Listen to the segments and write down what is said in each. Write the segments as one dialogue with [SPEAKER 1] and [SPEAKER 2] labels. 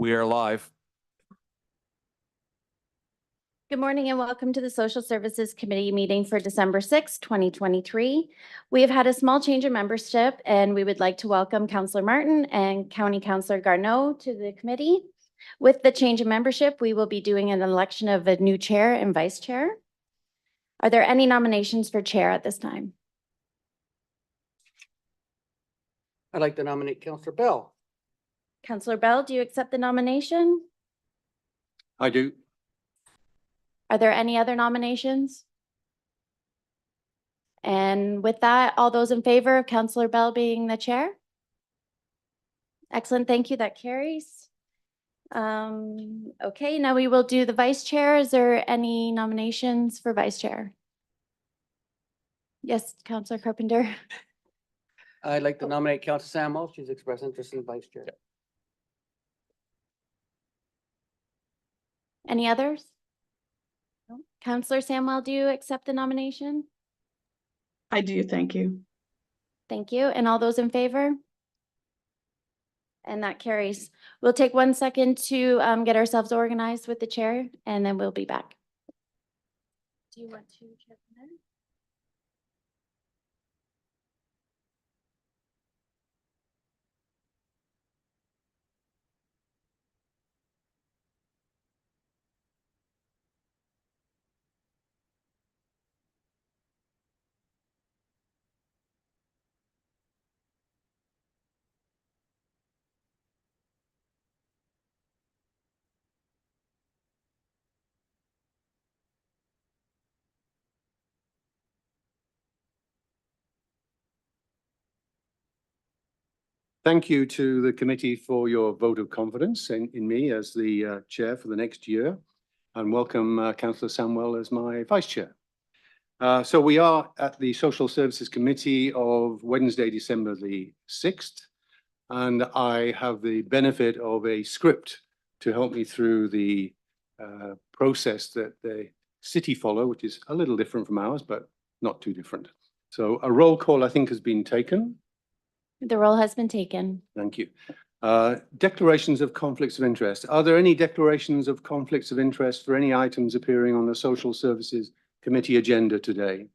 [SPEAKER 1] We are live.
[SPEAKER 2] Good morning and welcome to the Social Services Committee meeting for December 6, 2023. We have had a small change in membership and we would like to welcome Councillor Martin and County Councillor Garneau to the committee. With the change in membership, we will be doing an election of a new chair and vice chair. Are there any nominations for chair at this time?
[SPEAKER 3] I'd like to nominate Councillor Bell.
[SPEAKER 2] Councillor Bell, do you accept the nomination?
[SPEAKER 1] I do.
[SPEAKER 2] Are there any other nominations? And with that, all those in favor of Councillor Bell being the chair? Excellent, thank you, that carries. Okay, now we will do the vice chair. Is there any nominations for vice chair? Yes, Councillor Carpenter.
[SPEAKER 3] I'd like to nominate Councillor Samuel. She's expressed interest in vice chair.
[SPEAKER 2] Any others? No. Councillor Samuel, do you accept the nomination?
[SPEAKER 4] I do, thank you.
[SPEAKER 2] Thank you. And all those in favor? And that carries. We'll take 1 second to get ourselves organized with the chair, and then we'll be back. Do you want to check there?
[SPEAKER 1] Thank you to the committee for your vote of confidence in me as the chair for the next year, and welcome Councillor Samuel as my vice chair. So we are at the Social Services Committee of Wednesday, December the 6th, and I have the benefit of a script to help me through the process that the city follow, which is a little different from ours, but not too different. So a roll call, I think, has been taken.
[SPEAKER 2] The roll has been taken.
[SPEAKER 1] Thank you. Declarations of conflicts of interest. Are there any declarations of conflicts of interest for any items appearing on the Social Services Committee agenda today?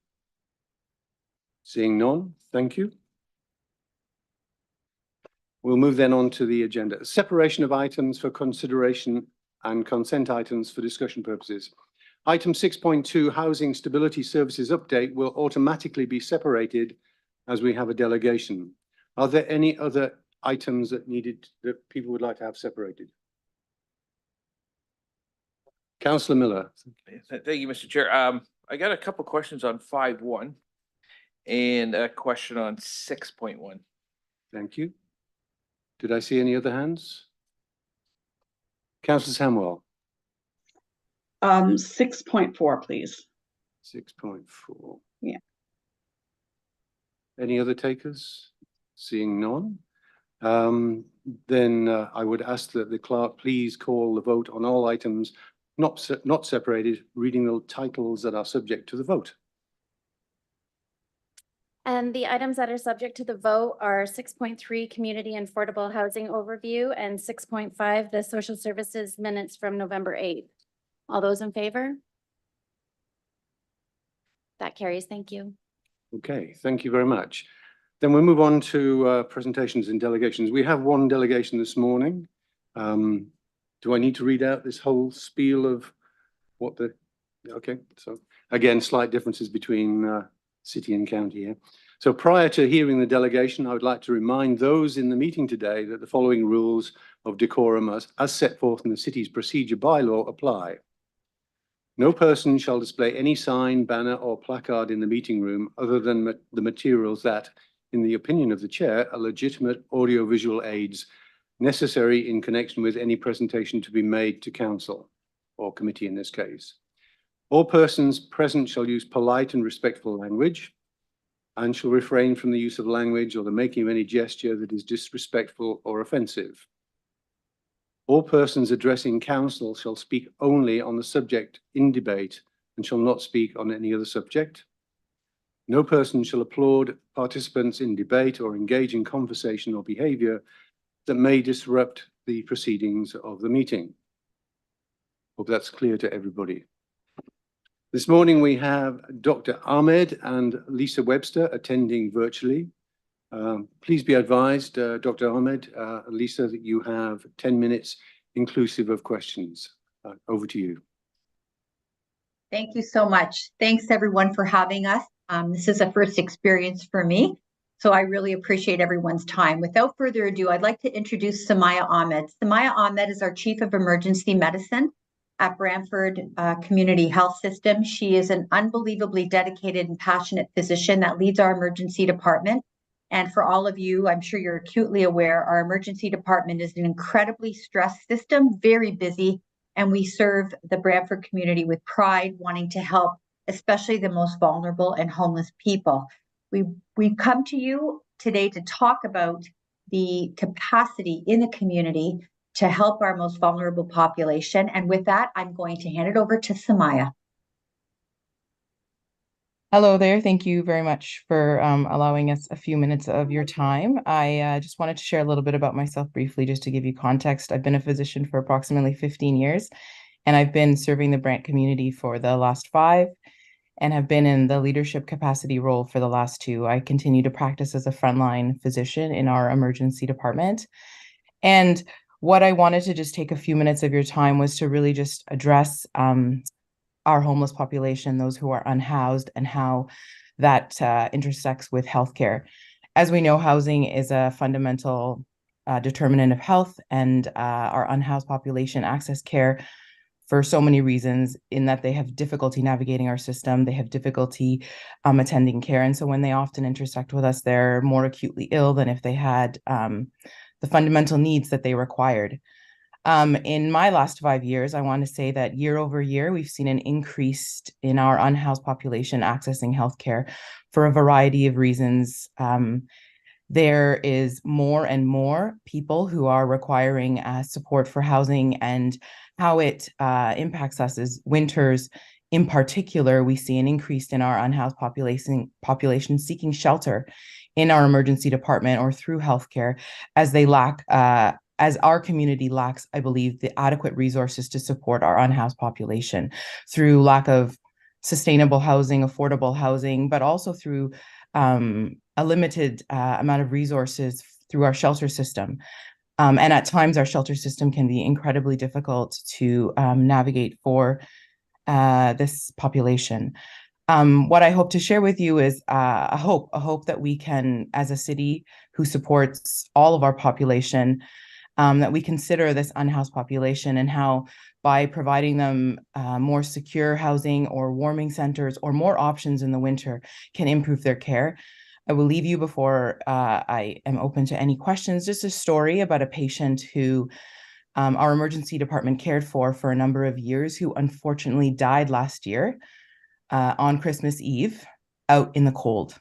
[SPEAKER 1] Seeing none, thank you. We'll move then on to the agenda. Separation of items for consideration and consent items for discussion purposes. Item 6.2, Housing Stability Services Update, will automatically be separated as we have a delegation. Are there any other items that people would like to have separated? Councillor Miller.
[SPEAKER 5] Thank you, Mr. Chair. I got a couple questions on 5.1 and a question on 6.1.
[SPEAKER 1] Thank you. Did I see any other hands? Councillor Samuel.
[SPEAKER 4] 6.4, please.
[SPEAKER 1] 6.4.
[SPEAKER 4] Yeah.
[SPEAKER 1] Any other takers? Seeing none, then I would ask that the clerk please call the vote on all items not separated, reading the titles that are subject to the vote.
[SPEAKER 2] And the items that are subject to the vote are 6.3, Community and Affordable Housing Overview, and 6.5, the Social Services Minutes from November 8th. All those in favor? That carries. Thank you.
[SPEAKER 1] Okay, thank you very much. Then we'll move on to presentations and delegations. We have one delegation this morning. Do I need to read out this whole spiel of what the... Okay, so again, slight differences between city and county here. So prior to hearing the delegation, I would like to remind those in the meeting today that the following rules of decorum as set forth in the city's procedure bylaw apply. No person shall display any sign, banner or placard in the meeting room other than the materials that, in the opinion of the chair, are legitimate audiovisual aids necessary in connection with any presentation to be made to council or committee in this case. All persons present shall use polite and respectful language and shall refrain from the use of language or the making of any gesture that is disrespectful or offensive. All persons addressing council shall speak only on the subject in debate and shall not speak on any other subject. No person shall applaud participants in debate or engage in conversation or behavior that may disrupt the proceedings of the meeting. Hope that's clear to everybody. This morning we have Dr. Ahmed and Lisa Webster attending virtually. Please be advised, Dr. Ahmed, Lisa, that you have 10 minutes inclusive of questions. Over to you.
[SPEAKER 6] Thank you so much. Thanks everyone for having us. This is a first experience for me, so I really appreciate everyone's time. Without further ado, I'd like to introduce Samaya Ahmed. Samaya Ahmed is our Chief of Emergency Medicine at Brantford Community Health System. She is an unbelievably dedicated and passionate physician that leads our emergency department. And for all of you, I'm sure you're acutely aware, our emergency department is an incredibly stressed system, very busy, and we serve the Brantford community with pride, wanting to help, especially the most vulnerable and homeless people. We've come to you today to talk about the capacity in the community to help our most vulnerable population. And with that, I'm going to hand it over to Samaya.
[SPEAKER 7] Hello there. Thank you very much for allowing us a few minutes of your time. I just wanted to share a little bit about myself briefly, just to give you context. I've been a physician for approximately 15 years, and I've been serving the Brant community for the last 5, and have been in the leadership capacity role for the last 2. I continue to practice as a frontline physician in our emergency department. And what I wanted to just take a few minutes of your time was to really just address our homeless population, those who are unhoused, and how that intersects with healthcare. As we know, housing is a fundamental determinant of health, and our unhoused population access care for so many reasons, in that they have difficulty navigating our system, they have difficulty attending care. And so when they often intersect with us, they're more acutely ill than if they had the fundamental needs that they required. In my last 5 years, I want to say that year over year, we've seen an increase in our unhoused population accessing healthcare for a variety of reasons. There is more and more people who are requiring support for housing, and how it impacts us is winters. In particular, we see an increase in our unhoused population seeking shelter in our emergency department or through healthcare, as they lack as our community lacks, I believe, the adequate resources to support our unhoused population through lack of sustainable housing, affordable housing, but also through a limited amount of resources through our shelter system. And at times, our shelter system can be incredibly difficult to navigate for this population. What I hope to share with you is a hope that we can, as a city who supports all of our population, that we consider this unhoused population, and how by providing them more secure housing or warming centers or more options in the winter can improve their care. I will leave you, before I am open to any questions, just a story about a patient who our emergency department cared for a number of years, who unfortunately died last year on Christmas Eve out in the cold.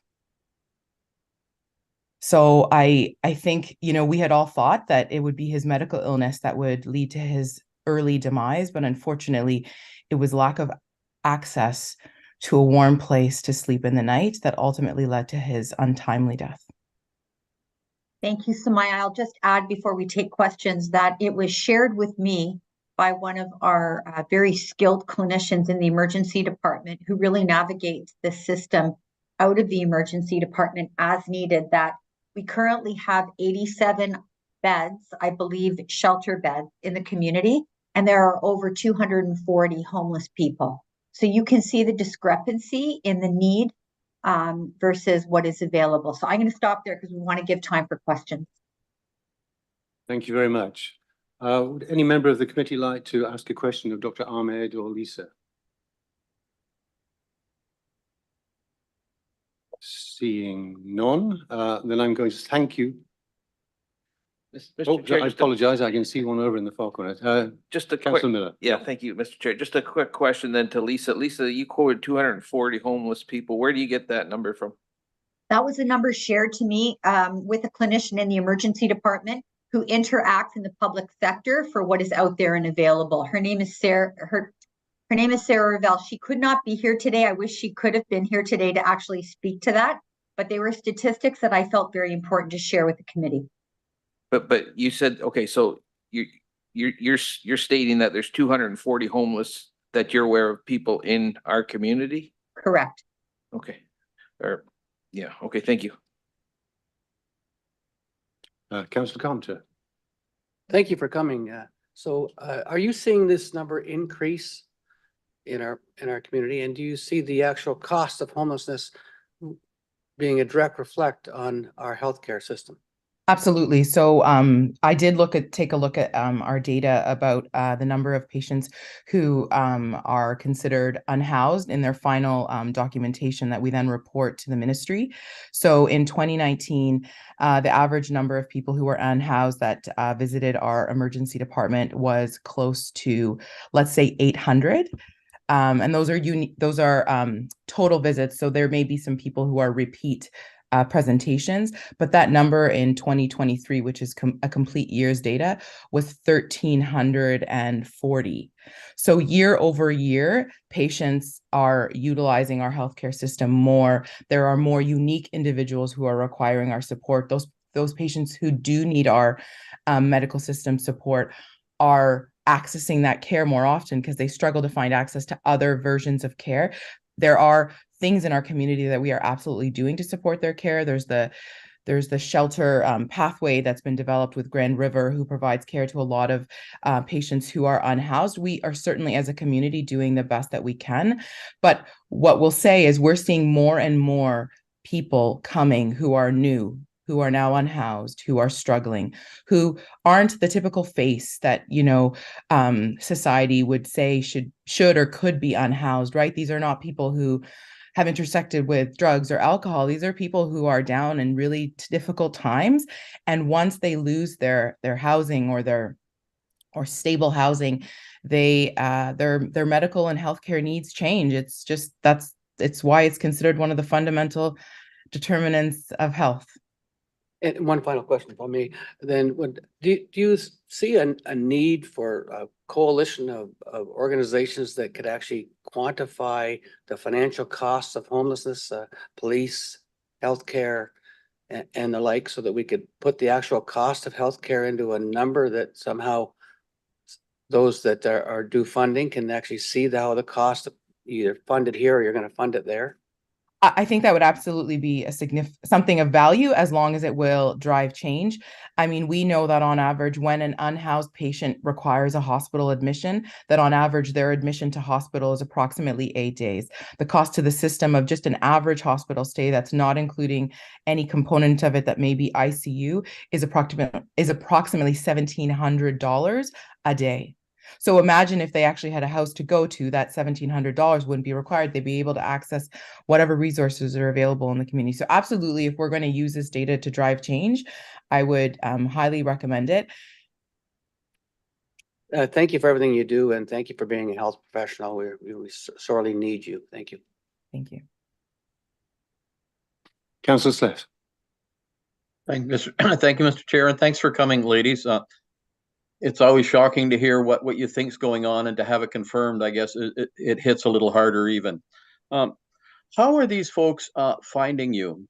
[SPEAKER 7] So I think, we had all thought that it would be his medical illness that would lead to his early demise, but unfortunately it was lack of access to a warm place to sleep in the night that ultimately led to his untimely death.
[SPEAKER 6] Thank you, Samaya. I'll just add before we take questions that it was shared with me by one of our very skilled clinicians in the emergency department, who really navigates the system out of the emergency department as needed, that we currently have 87 beds, I believe, shelter beds in the community, and there are over 240 homeless people. So you can see the discrepancy in the need versus what is available. So I'm going to stop there because we want to give time for questions.
[SPEAKER 1] Thank you very much. Would any member of the committee like to ask a question of Dr. Ahmed or Lisa? Seeing none, then I'm going to thank you.
[SPEAKER 5] Mr. Chair,
[SPEAKER 1] I apologize. I can see one over in the far corner.
[SPEAKER 5] just a quick,
[SPEAKER 1] Councillor Miller.
[SPEAKER 5] yeah, thank you, Mr. Chair. Just a quick question then to Lisa. Lisa, you quoted 240 homeless people. Where do you get that number from?
[SPEAKER 6] That was a number shared to me with a clinician in the emergency department who interacts in the public sector for what is out there and available. Her name is Sarah. Her name is Sarah Ravel. She could not be here today. I wish she could have been here today to actually speak to that. But they were statistics that I felt very important to share with the committee.
[SPEAKER 5] But you said, okay, so you're stating that there's 240 homeless that you're aware of people in our community?
[SPEAKER 6] Correct.
[SPEAKER 5] Okay. Or, yeah, okay, thank you.
[SPEAKER 1] Councillor Carpenter.
[SPEAKER 3] Thank you for coming. So are you seeing this number increase in our community? And do you see the actual cost of homelessness being a direct reflect on our healthcare system?
[SPEAKER 7] Absolutely. So I did take a look at our data about the number of patients who are considered unhoused in their final documentation that we then report to the ministry. So in 2019, the average number of people who were unhoused that visited our emergency department was close to, let's say, 800. And those are total visits. So there may be some people who are repeat presentations, but that number in 2023, which is a complete year's data, was 1,340. So year over year, patients are utilizing our healthcare system more. There are more unique individuals who are requiring our support. Those patients who do need our medical system support are accessing that care more often because they struggle to find access to other versions of care. There are things in our community that we are absolutely doing to support their care. There's the shelter pathway that's been developed with Grand River, who provides care to a lot of patients who are unhoused. We are certainly, as a community, doing the best that we can. But what we'll say is we're seeing more and more people coming who are new, who are now unhoused, who are struggling, who aren't the typical face that, society would say should or could be unhoused, right? These are not people who have intersected with drugs or alcohol. These are people who are down in really difficult times. And once they lose their housing or stable housing, their medical and healthcare needs change. It's why it's considered one of the fundamental determinants of health.
[SPEAKER 3] And one final question for me, then do you see a need for a coalition of organizations that could actually quantify the financial costs of homelessness, police, healthcare, and the like, so that we could put the actual cost of healthcare into a number that somehow those that are due funding can actually see how the cost of either funded here or you're going to fund it there?
[SPEAKER 7] I think that would absolutely be something of value as long as it will drive change. I mean, we know that on average, when an unhoused patient requires a hospital admission, that on average, their admission to hospital is approximately 8 days. The cost to the system of just an average hospital stay, that's not including any component of it that may be ICU, is approximately $1,700 a day. So imagine if they actually had a house to go to, that $1,700 wouldn't be required. They'd be able to access whatever resources are available in the community. So absolutely, if we're going to use this data to drive change, I would highly recommend it.
[SPEAKER 3] Thank you for everything you do, and thank you for being a health professional. We sorely need you. Thank you.
[SPEAKER 7] Thank you.
[SPEAKER 1] Councillor Sleth.
[SPEAKER 8] Thank you, Mr. Chair, and thanks for coming, ladies. It's always shocking to hear what you think's going on, and to have it confirmed, I guess it hits a little harder even. How are these folks finding you?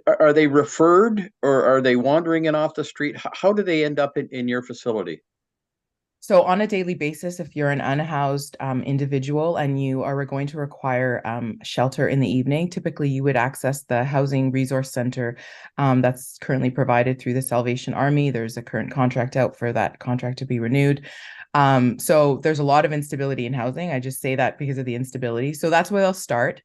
[SPEAKER 8] Are they referred, or are they wandering in off the street? How do they end up in your facility?
[SPEAKER 7] So on a daily basis, if you're an unhoused individual and you are going to require shelter in the evening, typically you would access the Housing Resource Center that's currently provided through the Salvation Army. There's a current contract out for that contract to be renewed. So there's a lot of instability in housing. I just say that because of the instability. So that's where they'll start.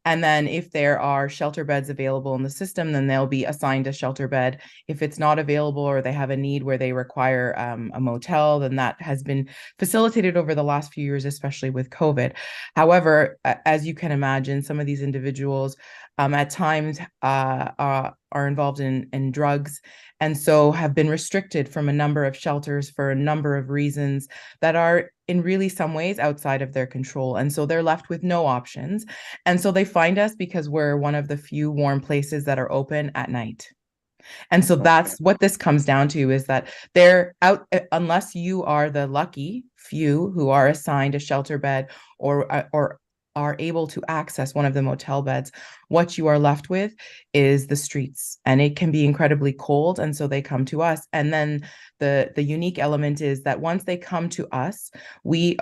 [SPEAKER 7] And then if there are shelter beds available in the system, then they'll be assigned a shelter bed. If it's not available, or they have a need where they require a motel, then that has been facilitated over the last few years, especially with COVID. However, as you can imagine, some of these individuals at times are involved in drugs, and so have been restricted from a number of shelters for a number of reasons that are in really some ways outside of their control. And so they're left with no options. And so they find us because we're one of the few warm places that are open at night. And so that's what this comes down to, is that they're out, unless you are the lucky few who are assigned a shelter bed or are able to access one of the motel beds, what you are left with is the streets, and it can be incredibly cold. And so they come to us. And then the unique element is that once they come to us, we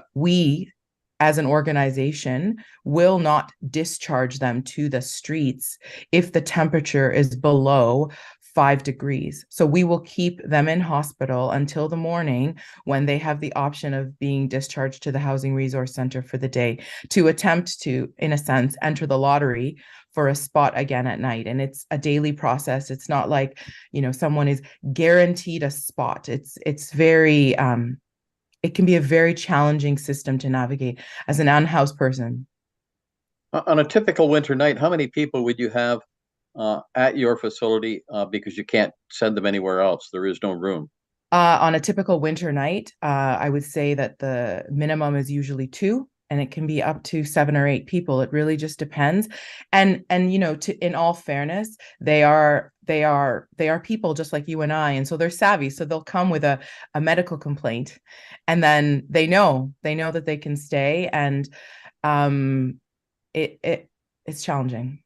[SPEAKER 7] as an organization will not discharge them to the streets if the temperature is below 5 degrees. So we will keep them in hospital until the morning when they have the option of being discharged to the Housing Resource Center for the day to attempt to, in a sense, enter the lottery for a spot again at night. And it's a daily process. It's not like, someone is guaranteed a spot. It's very, it can be a very challenging system to navigate as an unhoused person.
[SPEAKER 8] On a typical winter night, how many people would you have at your facility because you can't send them anywhere else? There is no room.
[SPEAKER 7] On a typical winter night, I would say that the minimum is usually 2, and it can be up to 7 or 8 people. It really just depends. And in all fairness, they are people just like you and I, and so they're savvy. So they'll come with a medical complaint, and then they know that they can stay, and it's challenging.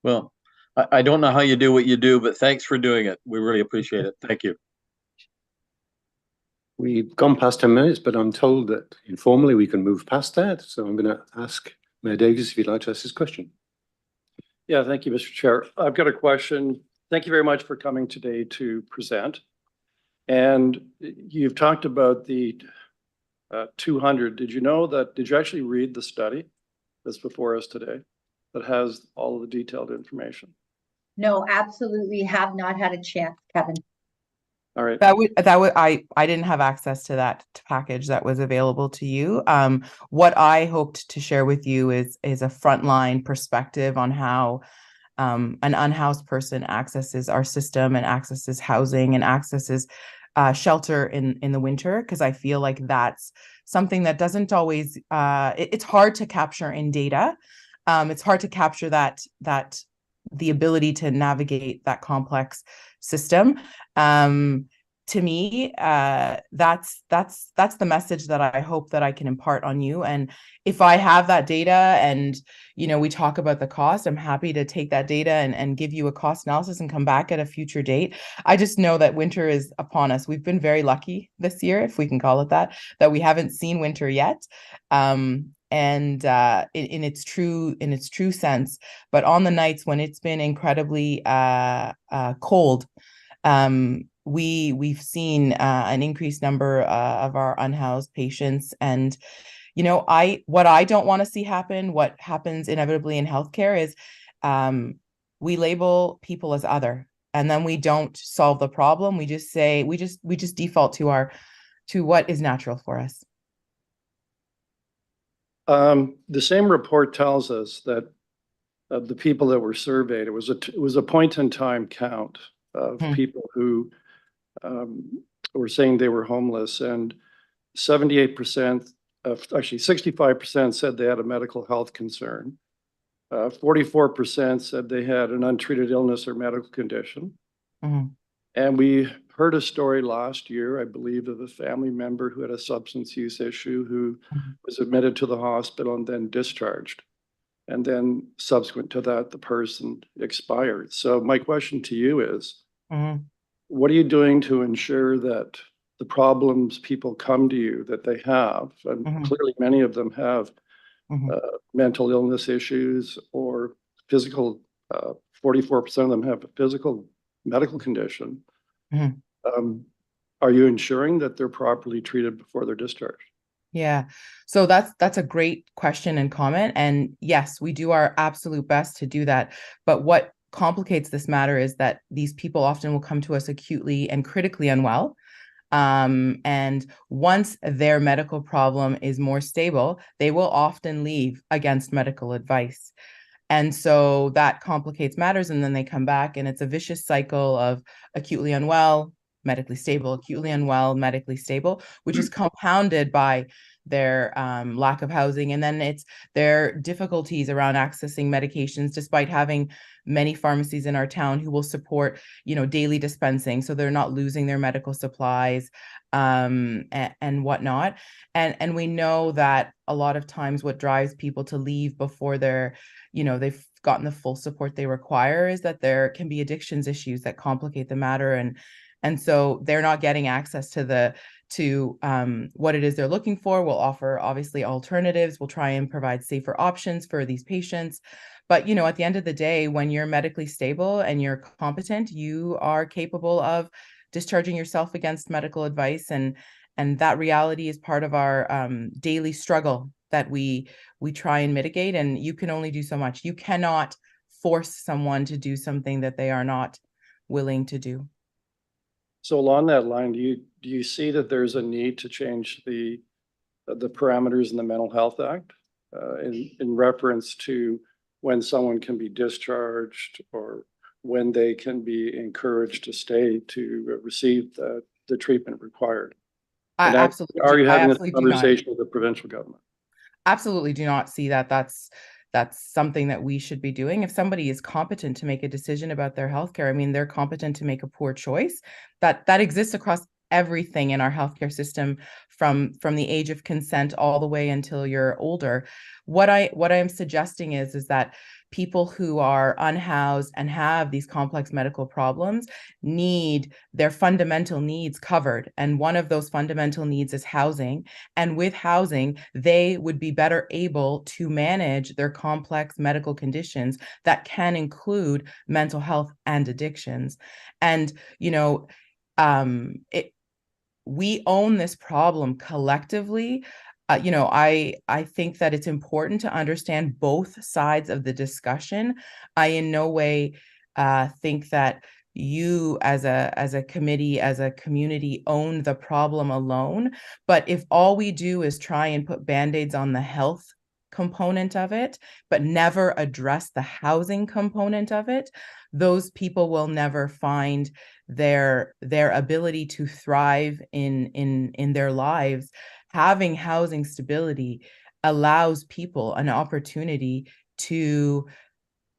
[SPEAKER 8] Well, I don't know how you do what you do, but thanks for doing it. We really appreciate it. Thank you.
[SPEAKER 1] We've gone past 10 minutes, but I'm told that informally we can move past that. So I'm going to ask Mayor Davies if you'd like to ask this question.
[SPEAKER 9] Yeah, thank you, Mr. Chair. I've got a question. Thank you very much for coming today to present. And you've talked about the 200. Did you actually read the study that's before us today that has all of the detailed information?
[SPEAKER 6] No, absolutely have not had a chance, Kevin.
[SPEAKER 9] All right.
[SPEAKER 7] I didn't have access to that package that was available to you. What I hoped to share with you is a frontline perspective on how an unhoused person accesses our system and accesses housing and accesses shelter in the winter, because I feel like that's something that doesn't always it's hard to capture in data. It's hard to capture that the ability to navigate that complex system. To me, that's the message that I hope that I can impart on you. And if I have that data and, we talk about the cost, I'm happy to take that data and give you a cost analysis and come back at a future date. I just know that winter is upon us. We've been very lucky this year, if we can call it that we haven't seen winter yet. And in its true sense, but on the nights when it's been incredibly cold, we've seen an increased number of our unhoused patients. And what I don't want to see happen, what happens inevitably in healthcare is we label people as other, and then we don't solve the problem. We just say we just default to what is natural for us.
[SPEAKER 9] The same report tells us that of the people that were surveyed, it was a point in time count of people who were saying they were homeless, and 65% said they had a mental health concern. 44% said they had an untreated illness or medical condition. And we heard a story last year, I believe, of a family member who had a substance use issue who was admitted to the hospital and then discharged. And then subsequent to that, the person expired. So my question to you is, what are you doing to ensure that the problems people come to you that they have, and clearly many of them have mental illness issues or physical, 44% of them have a physical medical condition. Are you ensuring that they're properly treated before they're discharged?
[SPEAKER 7] Yeah, so that's a great question and comment. And yes, we do our absolute best to do that. But what complicates this matter is that these people often will come to us acutely and critically unwell. And once their medical problem is more stable, they will often leave against medical advice. And so that complicates matters. And then they come back, and it's a vicious cycle of acutely unwell, medically stable, acutely unwell, medically stable, which is compounded by their lack of housing, and then it's their difficulties around accessing medications, despite having many pharmacies in our town who will support, daily dispensing, so they're not losing their medical supplies and whatnot. And we know that a lot of times what drives people to leave before they've gotten the full support they require is that there can be addictions issues that complicate the matter, and so they're not getting access to what it is they're looking for. We'll offer obviously alternatives. We'll try and provide safer options for these patients. But, at the end of the day, when you're medically stable and you're competent, you are capable of discharging yourself against medical advice. And that reality is part of our daily struggle that we try and mitigate. And you can only do so much. You cannot force someone to do something that they are not willing to do.
[SPEAKER 9] So along that line, do you see that there's a need to change the parameters in the Mental Health Act in reference to when someone can be discharged or when they can be encouraged to stay to receive the treatment required?
[SPEAKER 7] I absolutely.
[SPEAKER 9] Are you having this
[SPEAKER 7] absolutely do not.
[SPEAKER 9] conversation with the provincial government?
[SPEAKER 7] Absolutely do not see that. That's something that we should be doing. If somebody is competent to make a decision about their healthcare, I mean, they're competent to make a poor choice. That exists across everything in our healthcare system, from the age of consent all the way until you're older. What I am suggesting is that people who are unhoused and have these complex medical problems need their fundamental needs covered. And one of those fundamental needs is housing. And with housing, they would be better able to manage their complex medical conditions that can include mental health and addictions. And, we own this problem collectively. I think that it's important to understand both sides of the discussion. I in no way think that you as a committee, as a community, own the problem alone. But if all we do is try and put Band-Aids on the health component of it, but never address the housing component of it, those people will never find their ability to thrive in their lives. Having housing stability allows people an opportunity to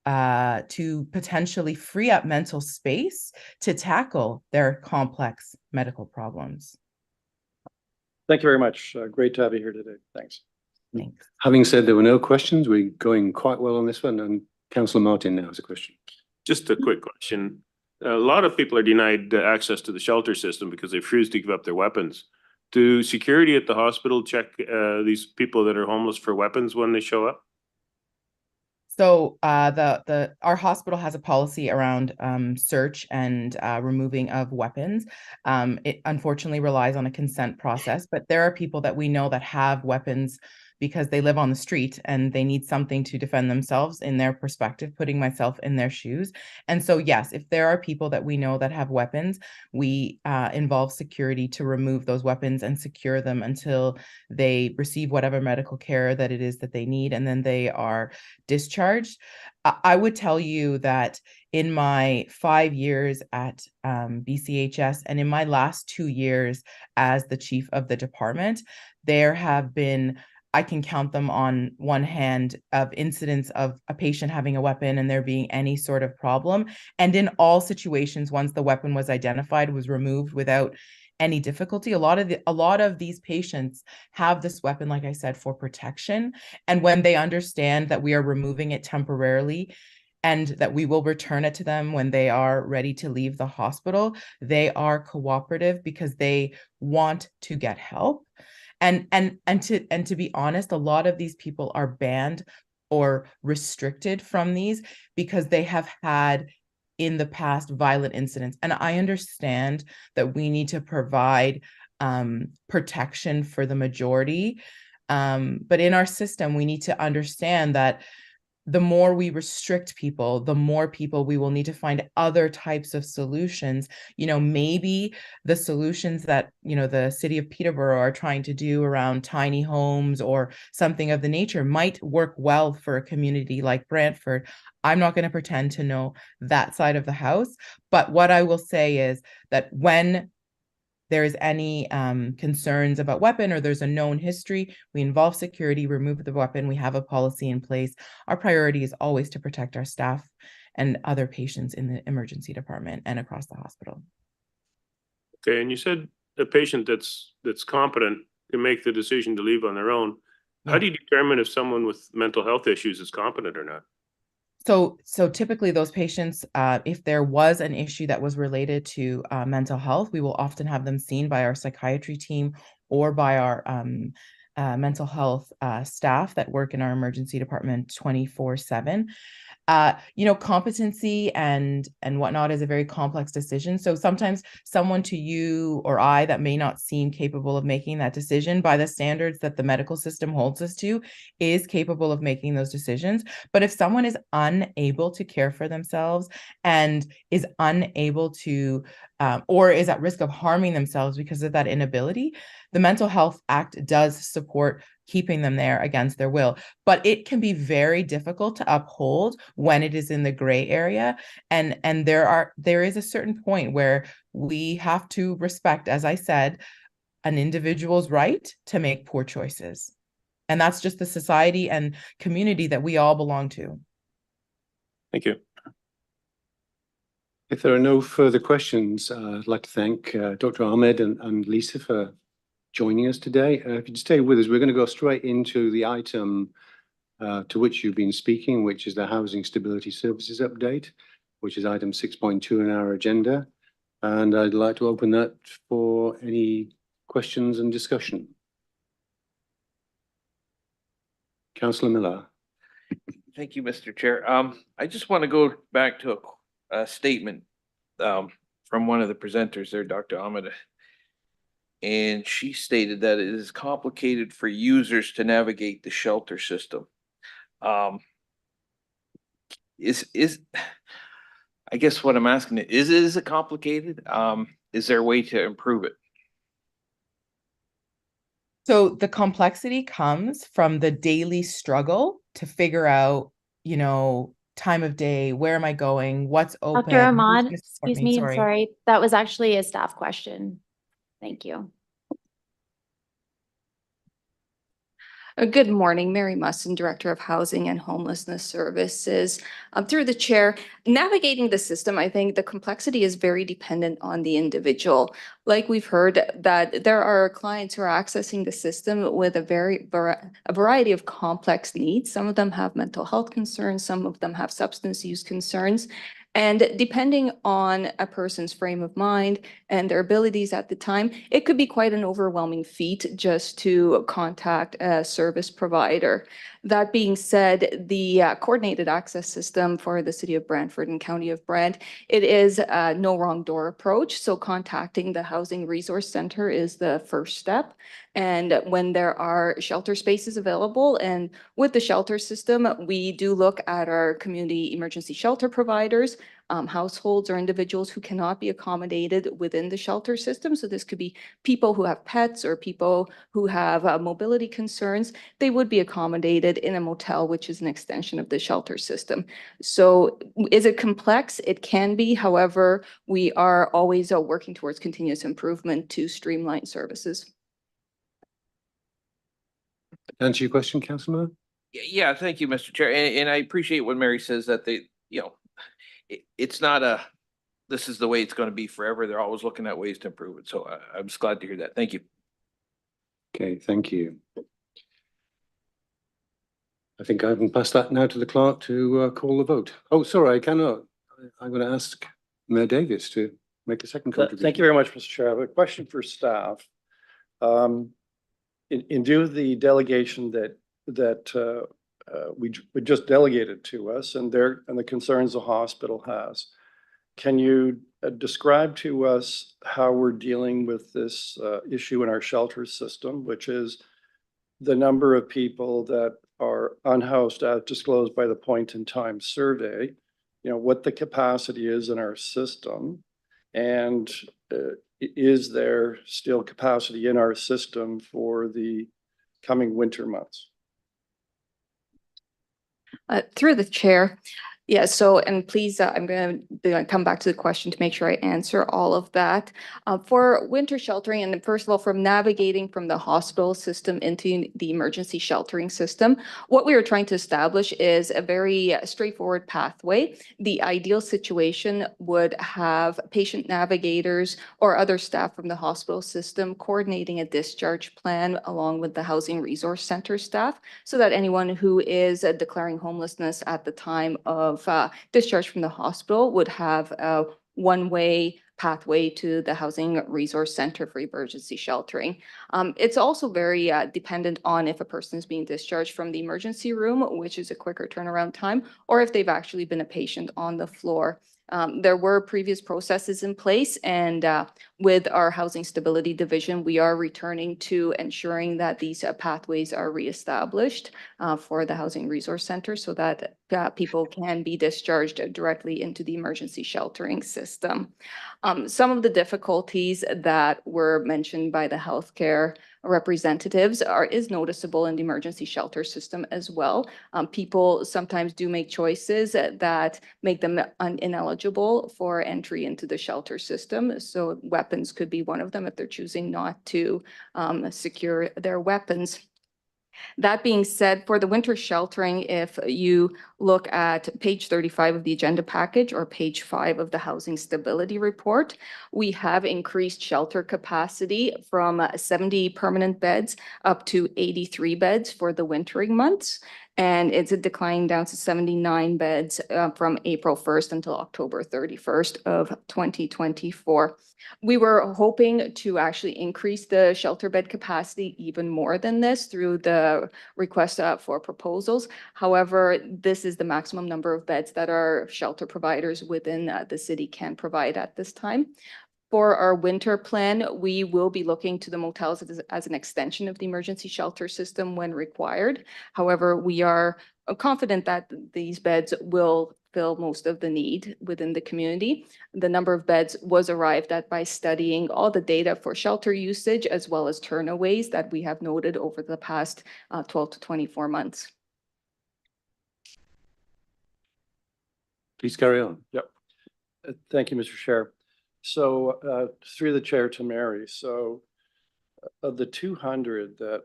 [SPEAKER 7] potentially free up mental space to tackle their complex medical problems.
[SPEAKER 9] Thank you very much. Great to have you here today. Thanks.
[SPEAKER 7] Thanks.
[SPEAKER 1] Having said there were no questions, we're going quite well on this one, and Councillor Martin now has a question.
[SPEAKER 10] Just a quick question. A lot of people are denied access to the shelter system because they refuse to give up their weapons. Do security at the hospital check these people that are homeless for weapons when they show up?
[SPEAKER 7] So our hospital has a policy around search and removing of weapons. It unfortunately relies on a consent process, but there are people that we know that have weapons because they live on the street and they need something to defend themselves in their perspective, putting myself in their shoes. And so, yes, if there are people that we know that have weapons, we involve security to remove those weapons and secure them until they receive whatever medical care that it is that they need, and then they are discharged. I would tell you that in my 5 years at BCHS and in my last 2 years as the chief of the department, there have been, I can count them on one hand, of incidents of a patient having a weapon and there being any sort of problem. And in all situations, once the weapon was identified, was removed without any difficulty. A lot of these patients have this weapon, like I said, for protection. And when they understand that we are removing it temporarily and that we will return it to them when they are ready to leave the hospital, they are cooperative because they want to get help. And to be honest, a lot of these people are banned or restricted from these because they have had in the past violent incidents. And I understand that we need to provide protection for the majority. But in our system, we need to understand that the more we restrict people, the more people we will need to find other types of solutions. Maybe the solutions that, the city of Peterborough are trying to do around tiny homes or something of the nature might work well for a community like Brantford. I'm not going to pretend to know that side of the house. But what I will say is that when there's any concerns about weapon or there's a known history, we involve security, remove the weapon, we have a policy in place. Our priority is always to protect our staff and other patients in the emergency department and across the hospital.
[SPEAKER 10] Okay, and you said a patient that's competent can make the decision to leave on their own. How do you determine if someone with mental health issues is competent or not?
[SPEAKER 7] So typically those patients, if there was an issue that was related to mental health, we will often have them seen by our psychiatry team or by our mental health staff that work in our emergency department 24/7. Competency and whatnot is a very complex decision. So sometimes someone to you or I that may not seem capable of making that decision by the standards that the medical system holds us to is capable of making those decisions. But if someone is unable to care for themselves and is unable to, or is at risk of harming themselves because of that inability, the Mental Health Act does support keeping them there against their will, but it can be very difficult to uphold when it is in the gray area. And there is a certain point where we have to respect, as I said, an individual's right to make poor choices. And that's just the society and community that we all belong to.
[SPEAKER 10] Thank you.
[SPEAKER 1] If there are no further questions, I'd like to thank Dr. Ahmed and Lisa for joining us today. If you stay with us, we're going to go straight into the item to which you've been speaking, which is the Housing Stability Services Update, which is item 6.2 in our agenda. And I'd like to open that for any questions and discussion. Councillor Miller.
[SPEAKER 5] Thank you, Mr. Chair. I just want to go back to a statement from one of the presenters there, Dr. Ahmed. And she stated that it is complicated for users to navigate the shelter system. I guess what I'm asking is it complicated? Is there a way to improve it?
[SPEAKER 7] So the complexity comes from the daily struggle to figure out, time of day, where am I going, what's open.
[SPEAKER 2] Dr. Ahmad,
[SPEAKER 7] who's gonna support
[SPEAKER 2] excuse me, I'm sorry. That was actually a staff question. Thank you.
[SPEAKER 11] Good morning, Mary Musson, Director of Housing and Homelessness Services. Through the chair, navigating the system, I think the complexity is very dependent on the individual. Like we've heard that there are clients who are accessing the system with a variety of complex needs. Some of them have mental health concerns, some of them have substance use concerns. And depending on a person's frame of mind and their abilities at the time, it could be quite an overwhelming feat just to contact a service provider. That being said, the coordinated access system for the City of Brantford and County of Brant, it is a no wrong door approach. So contacting the Housing Resource Center is the first step. And when there are shelter spaces available, and with the shelter system, we do look at our community emergency shelter providers, households or individuals who cannot be accommodated within the shelter system. So this could be people who have pets or people who have mobility concerns. They would be accommodated in a motel, which is an extension of the shelter system. So is it complex? It can be. However, we are always working towards continuous improvement to streamline services.
[SPEAKER 1] Answer your question, Councillor?
[SPEAKER 5] Yeah, thank you, Mr. Chair. And I appreciate when Mary says that it's not this is the way it's going to be forever. They're always looking at ways to improve it. So I'm just glad to hear that. Thank you.
[SPEAKER 1] Okay, thank you. I think I can pass that now to the clerk to call the vote. Oh, sorry, I cannot. I'm going to ask Mayor Davis to make a second contribution.
[SPEAKER 9] Thank you very much, Mr. Chair. I have a question for staff. In view of the delegation that we just delegated to us and the concerns the hospital has, can you describe to us how we're dealing with this issue in our shelter system, which is the number of people that are unhoused as disclosed by the point in time survey, what the capacity is in our system, and is there still capacity in our system for the coming winter months?
[SPEAKER 11] Through the chair, Yeah, so, and please, I'm going to come back to the question to make sure I answer all of that. For winter sheltering, and first of all, from navigating from the hospital system into the emergency sheltering system, what we are trying to establish is a very straightforward pathway. The ideal situation would have patient navigators or other staff from the hospital system coordinating a discharge plan along with the Housing Resource Center staff, so that anyone who is declaring homelessness at the time of discharge from the hospital would have a one-way pathway to the Housing Resource Center for emergency sheltering. It's also very dependent on if a person is being discharged from the emergency room, which is a quicker turnaround time, or if they've actually been a patient on the floor. There were previous processes in place, and with our Housing Stability Division, we are returning to ensuring that these pathways are reestablished for the Housing Resource Center so that people can be discharged directly into the emergency sheltering system. Some of the difficulties that were mentioned by the healthcare representatives is noticeable in the emergency shelter system as well. People sometimes do make choices that make them ineligible for entry into the shelter system. So weapons could be one of them if they're choosing not to secure their weapons. That being said, for the winter sheltering, if you look at page 35 of the agenda package or page 5 of the Housing Stability Report, we have increased shelter capacity from 70 permanent beds up to 83 beds for the wintering months. And it's a decline down to 79 beds from April 1st until October 31st of 2024. We were hoping to actually increase the shelter bed capacity even more than this through the request for proposals. However, this is the maximum number of beds that our shelter providers within the city can provide at this time. For our winter plan, we will be looking to the motels as an extension of the emergency shelter system when required. However, we are confident that these beds will fill most of the need within the community. The number of beds was arrived at by studying all the data for shelter usage as well as turnaways that we have noted over the past 12 to 24 months.
[SPEAKER 1] Please carry on.
[SPEAKER 9] Yep. Thank you, Mr. Chair. So through the chair to Mary, so of the 200 that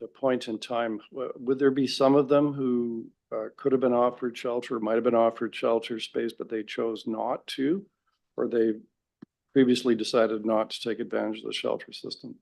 [SPEAKER 9] the point in time, would there be some of them who could have been offered shelter, might have been offered shelter space, but they chose not to, or they previously decided not to take advantage of the shelter system?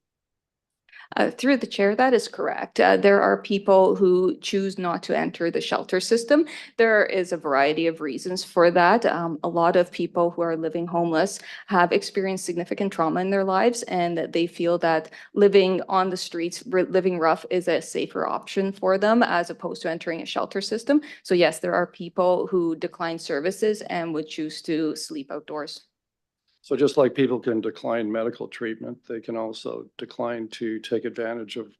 [SPEAKER 11] Through the chair, that is correct. There are people who choose not to enter the shelter system. There is a variety of reasons for that. A lot of people who are living homeless have experienced significant trauma in their lives, and they feel that living on the streets, living rough, is a safer option for them as opposed to entering a shelter system. So yes, there are people who decline services and would choose to sleep outdoors.
[SPEAKER 9] So just like people can decline medical treatment, they can also decline to take advantage of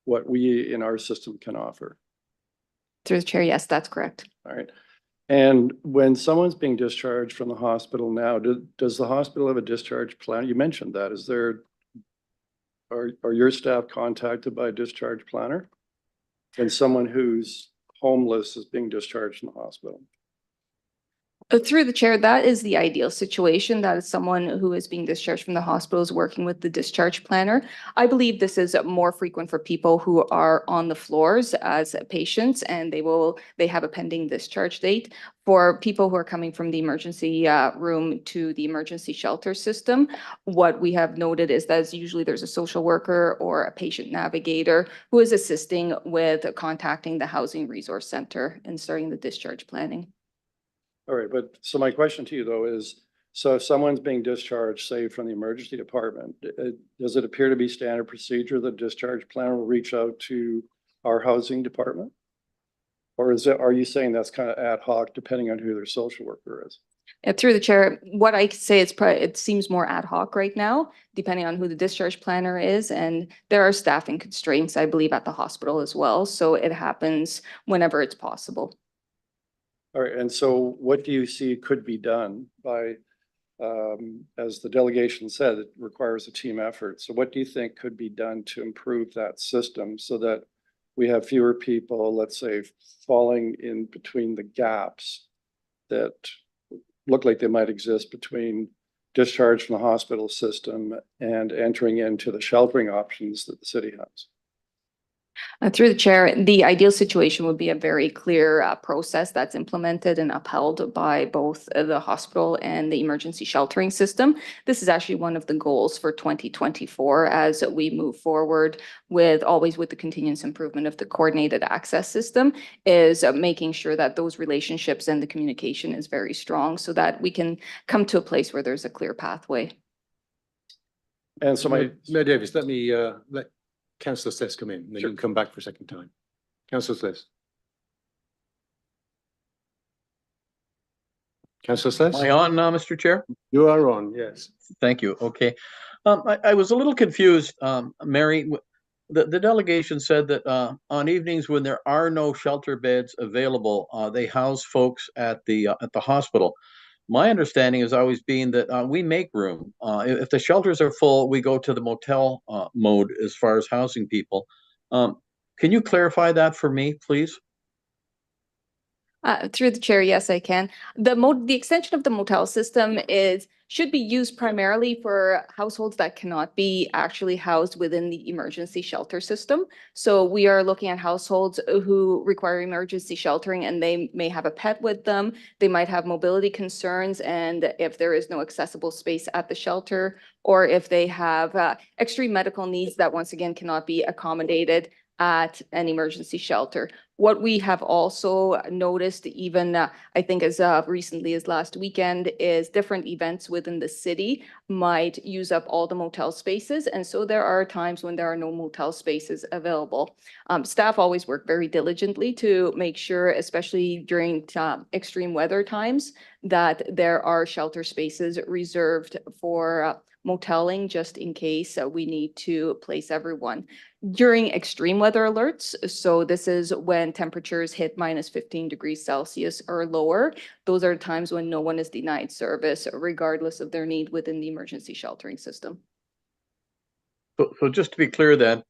[SPEAKER 9] what we in our system can offer.
[SPEAKER 11] Through the chair, yes, that's correct.
[SPEAKER 9] All right. And when someone's being discharged from the hospital now, does the hospital have a discharge plan? You mentioned that. Is there, are your staff contacted by a discharge planner? And someone who's homeless is being discharged from the hospital?
[SPEAKER 11] Through the chair, that is the ideal situation. That is someone who is being discharged from the hospital is working with the discharge planner. I believe this is more frequent for people who are on the floors as patients and they have a pending discharge date. For people who are coming from the emergency room to the emergency shelter system, what we have noted is that usually there's a social worker or a patient navigator who is assisting with contacting the Housing Resource Center and starting the discharge planning.
[SPEAKER 9] All right, but so my question to you though is, so if someone's being discharged, say from the emergency department, does it appear to be standard procedure that discharge planner will reach out to our housing department? Or are you saying that's kind of ad hoc depending on who their social worker is?
[SPEAKER 11] Through the chair, what I say is it seems more ad hoc right now, depending on who the discharge planner is. And there are staffing constraints, I believe, at the hospital as well. So it happens whenever it's possible.
[SPEAKER 9] All right, and so what do you see could be done by, as the delegation said, it requires a team effort. So what do you think could be done to improve that system so that we have fewer people, let's say, falling in between the gaps that look like they might exist between discharge from the hospital system and entering into the sheltering options that the city has.
[SPEAKER 11] Through the chair, the ideal situation would be a very clear process that's implemented and upheld by both the hospital and the emergency sheltering system. This is actually one of the goals for 2024 as we move forward with always with the continuous improvement of the coordinated access system, is making sure that those relationships and the communication is very strong so that we can come to a place where there's a clear pathway.
[SPEAKER 9] And so
[SPEAKER 1] Mayor Davis, let me let Councillor Sless come in, and then you can come back for a second time. Councillor Sless. Councillor Sless?
[SPEAKER 8] Am I on now, Mr. Chair?
[SPEAKER 1] You are on, yes.
[SPEAKER 8] Thank you. Okay. I was a little confused, Mary. The delegation said that on evenings when there are no shelter beds available, they house folks at the hospital. My understanding has always been that we make room. If the shelters are full, we go to the motel mode as far as housing people. Can you clarify that for me, please?
[SPEAKER 11] Through the chair, yes, I can. The extension of the motel system should be used primarily for households that cannot be actually housed within the emergency shelter system. So we are looking at households who require emergency sheltering and they may have a pet with them. They might have mobility concerns, and if there is no accessible space at the shelter, or if they have extreme medical needs that once again cannot be accommodated at an emergency shelter. What we have also noticed, even I think as recently as last weekend, is different events within the city might use up all the motel spaces. And so there are times when there are no motel spaces available. Staff always work very diligently to make sure, especially during extreme weather times, that there are shelter spaces reserved for moteling just in case we need to place everyone. During extreme weather alerts, so this is when temperatures hit -15 degrees Celsius or lower, those are times when no one is denied service regardless of their need within the emergency sheltering system.
[SPEAKER 8] So just to be clear then,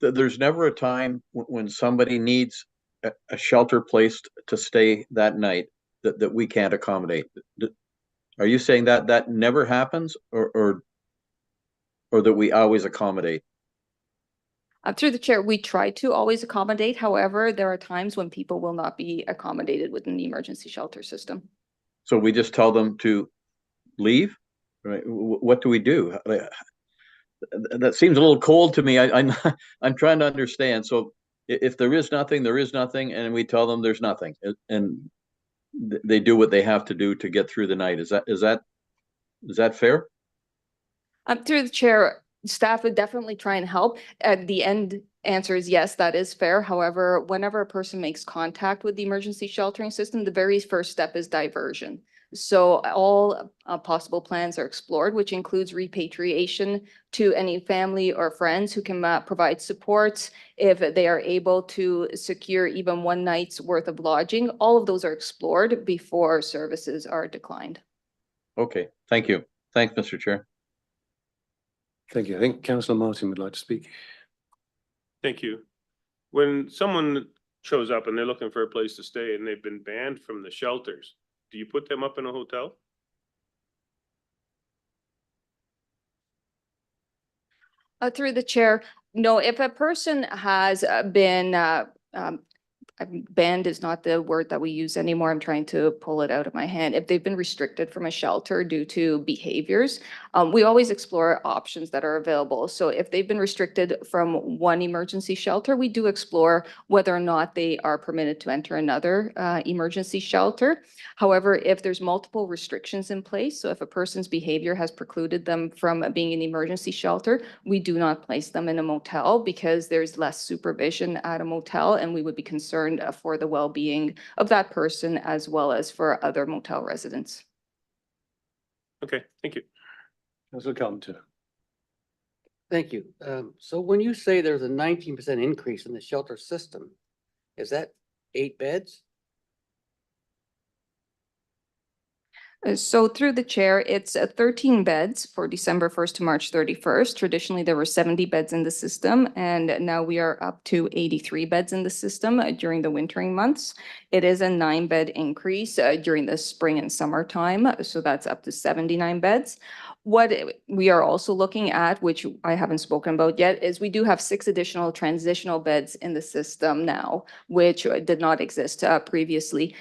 [SPEAKER 8] there's never a time when somebody needs a shelter place to stay that night that we can't accommodate. Are you saying that that never happens, or that we always accommodate?
[SPEAKER 11] Through the chair, we try to always accommodate. However, there are times when people will not be accommodated within the emergency shelter system.
[SPEAKER 8] So we just tell them to leave, right? What do we do? That seems a little cold to me. I'm trying to understand. So if there is nothing, there is nothing, and we tell them there's nothing, and they do what they have to do to get through the night. Is that fair?
[SPEAKER 11] Through the chair, staff would definitely try and help. At the end, answer is yes, that is fair. However, whenever a person makes contact with the emergency sheltering system, the very first step is diversion. So all possible plans are explored, which includes repatriation to any family or friends who can provide support if they are able to secure even one night's worth of lodging. All of those are explored before services are declined.
[SPEAKER 8] Okay, thank you. Thanks, Mr. Chair.
[SPEAKER 1] Thank you. I think Councillor Martin would like to speak.
[SPEAKER 10] Thank you. When someone shows up and they're looking for a place to stay and they've been banned from the shelters, do you put them up in a hotel?
[SPEAKER 11] Through the chair, no, if a person has been banned is not the word that we use anymore. I'm trying to pull it out of my hand. If they've been restricted from a shelter due to behaviors, we always explore options that are available. So if they've been restricted from one emergency shelter, we do explore whether or not they are permitted to enter another emergency shelter. However, if there's multiple restrictions in place, so if a person's behavior has precluded them from being in emergency shelter, we do not place them in a motel because there's less supervision at a motel, and we would be concerned for the well-being of that person as well as for other motel residents.
[SPEAKER 10] Okay, thank you.
[SPEAKER 1] Councillor Carpenter.
[SPEAKER 3] Thank you. So when you say there's a 19% increase in the shelter system, is that 8 beds?
[SPEAKER 11] So through the chair, it's 13 beds for December 1st to March 31st. Traditionally, there were 70 beds in the system, and now we are up to 83 beds in the system during the wintering months. It is a 9-bed increase during the spring and summertime, so that's up to 79 beds. What we are also looking at, which I haven't spoken about yet, is we do have 6 additional transitional beds in the system now, which did not exist previously.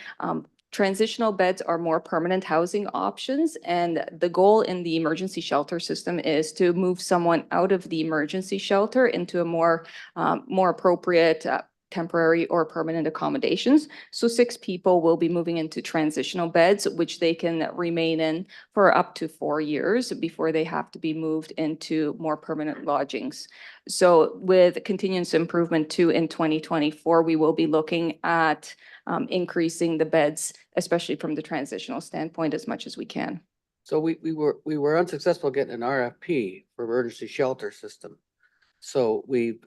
[SPEAKER 11] Transitional beds are more permanent housing options, and the goal in the emergency shelter system is to move someone out of the emergency shelter into a more appropriate temporary or permanent accommodations. So 6 people will be moving into transitional beds, which they can remain in for up to 4 years before they have to be moved into more permanent lodgings. So with continuous improvement 2 in 2024, we will be looking at increasing the beds, especially from the transitional standpoint, as much as we can.
[SPEAKER 3] So we were unsuccessful getting an RFP for emergency shelter system. So we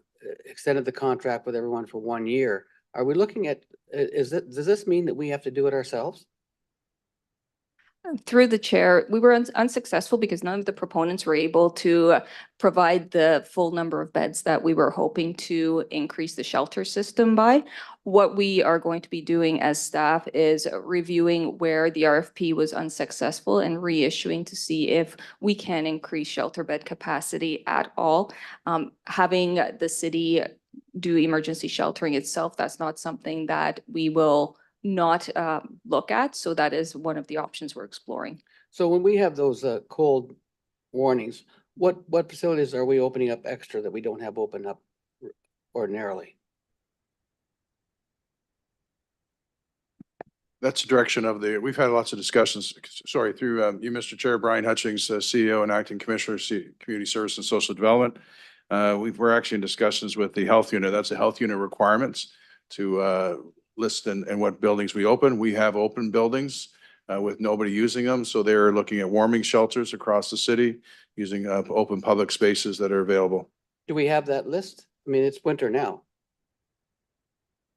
[SPEAKER 3] extended the contract with everyone for 1 year. Are we looking at, does this mean that we have to do it ourselves?
[SPEAKER 11] Through the chair, we were unsuccessful because none of the proponents were able to provide the full number of beds that we were hoping to increase the shelter system by. What we are going to be doing as staff is reviewing where the RFP was unsuccessful and reissuing to see if we can increase shelter bed capacity at all. Having the city do emergency sheltering itself, that's not something that we will not look at. So that is one of the options we're exploring.
[SPEAKER 3] So when we have those cold warnings, what facilities are we opening up extra that we don't have open up ordinarily?
[SPEAKER 12] That's the direction of we've had lots of discussions, sorry, through you, Mr. Chair, Brian Hutchings, CEO and Acting Commissioner, Community Service and Social Development. We're actually in discussions with the health unit. That's the health unit requirements to list and what buildings we open. We have open buildings with nobody using them. So they're looking at warming shelters across the city using open public spaces that are available.
[SPEAKER 3] Do we have that list? I mean, it's winter now.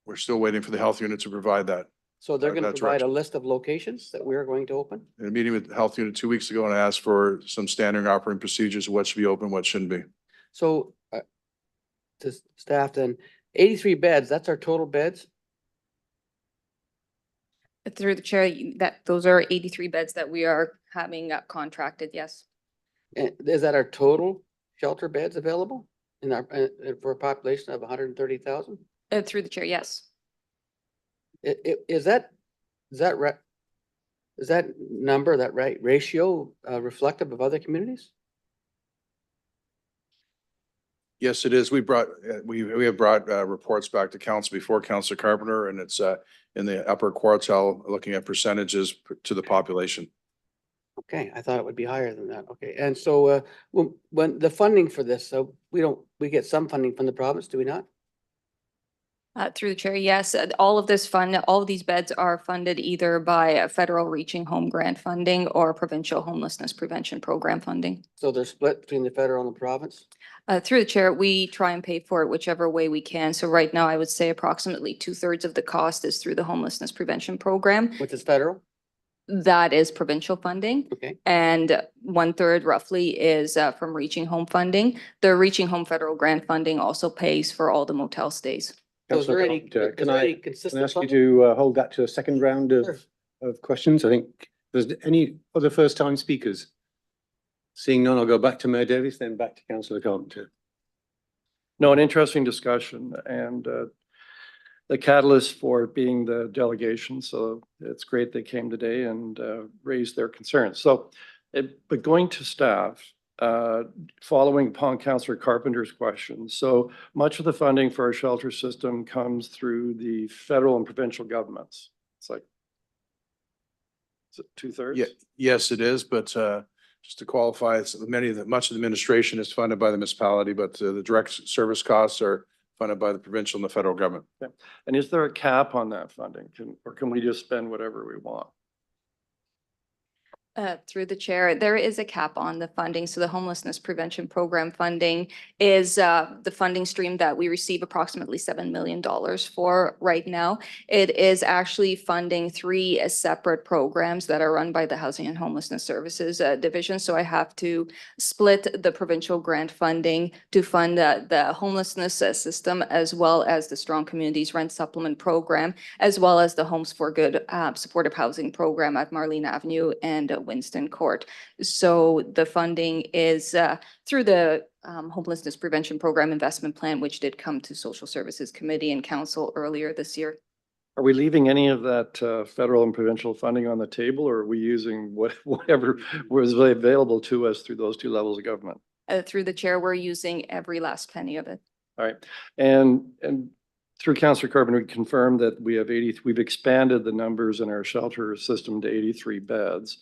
[SPEAKER 12] We're still waiting for the health unit to provide that.
[SPEAKER 3] So they're going to
[SPEAKER 12] That's
[SPEAKER 3] provide
[SPEAKER 12] right.
[SPEAKER 3] a list of locations that we're going to open?
[SPEAKER 12] In a meeting with the health unit 2 weeks ago, and I asked for some standard operating procedures, what should be open, what shouldn't be.
[SPEAKER 3] So to staff then, 83 beds, that's our total beds?
[SPEAKER 11] Through the chair, those are 83 beds that we are having contracted, yes.
[SPEAKER 3] And is that our total shelter beds available in our for a population of 130,000?
[SPEAKER 11] Through the chair, yes.
[SPEAKER 3] Is that right? Is that number, that right ratio reflective of other communities?
[SPEAKER 12] Yes, it is. We have brought reports back to council before Councilor Carpenter, and it's in the upper quartile, looking at percentages to the population.
[SPEAKER 3] Okay, I thought it would be higher than that. Okay, and so when the funding for this, so we get some funding from the province, do we not?
[SPEAKER 11] Through the chair, yes. All of these beds are funded either by federal Reaching Home grant funding or provincial homelessness prevention program funding.
[SPEAKER 3] So they're split between the federal and the province?
[SPEAKER 11] Through the chair, we try and pay for it whichever way we can. So right now, I would say approximately 2/3 of the cost is through the homelessness prevention program.
[SPEAKER 3] Which is federal?
[SPEAKER 11] That is provincial funding.
[SPEAKER 3] Okay.
[SPEAKER 11] And 1/3 roughly is from Reaching Home funding. The Reaching Home federal grant funding also pays for all the motel stays.
[SPEAKER 3] So is there any,
[SPEAKER 1] Councillor
[SPEAKER 3] is
[SPEAKER 1] Carpenter,
[SPEAKER 3] there any
[SPEAKER 1] can I
[SPEAKER 3] consistent
[SPEAKER 1] ask you
[SPEAKER 3] funding?
[SPEAKER 1] to hold that to a second round
[SPEAKER 3] Sure.
[SPEAKER 1] of questions? I think there's any other first time speakers? Seeing none, I'll go back to Mayor Davies, then back to Councillor Carpenter.
[SPEAKER 9] No, an interesting discussion and the catalyst for it being the delegation. So it's great they came today and raised their concerns. So, but going to staff, following upon Councillor Carpenter's question. So much of the funding for our shelter system comes through the federal and provincial governments. It's like, is it 2/3?
[SPEAKER 12] Yeah, yes, it is, but just to qualify, much of the administration is funded by the municipality, but the direct service costs are funded by the provincial and the federal government.
[SPEAKER 9] Okay. And is there a cap on that funding? Or can we just spend whatever we want?
[SPEAKER 11] Through the chair, there is a cap on the funding. So the homelessness prevention program funding is the funding stream that we receive approximately $7 million for right now. It is actually funding 3 separate programs that are run by the Housing and Homelessness Services Division. So I have to split the provincial grant funding to fund the homelessness system, as well as the Strong Communities Rent Supplement Program, as well as the Homes for Good supportive housing program at Marlene Avenue and Winston Court. So the funding is through the Homelessness Prevention Program Investment Plan, which did come to Social Services Committee and Council earlier this year.
[SPEAKER 9] Are we leaving any of that federal and provincial funding on the table, or are we using whatever was available to us through those 2 levels of government?
[SPEAKER 11] Through the chair, we're using every last penny of it.
[SPEAKER 9] All right. And through Councillor Corbin, we confirmed that we've expanded the numbers in our shelter system to 83 beds.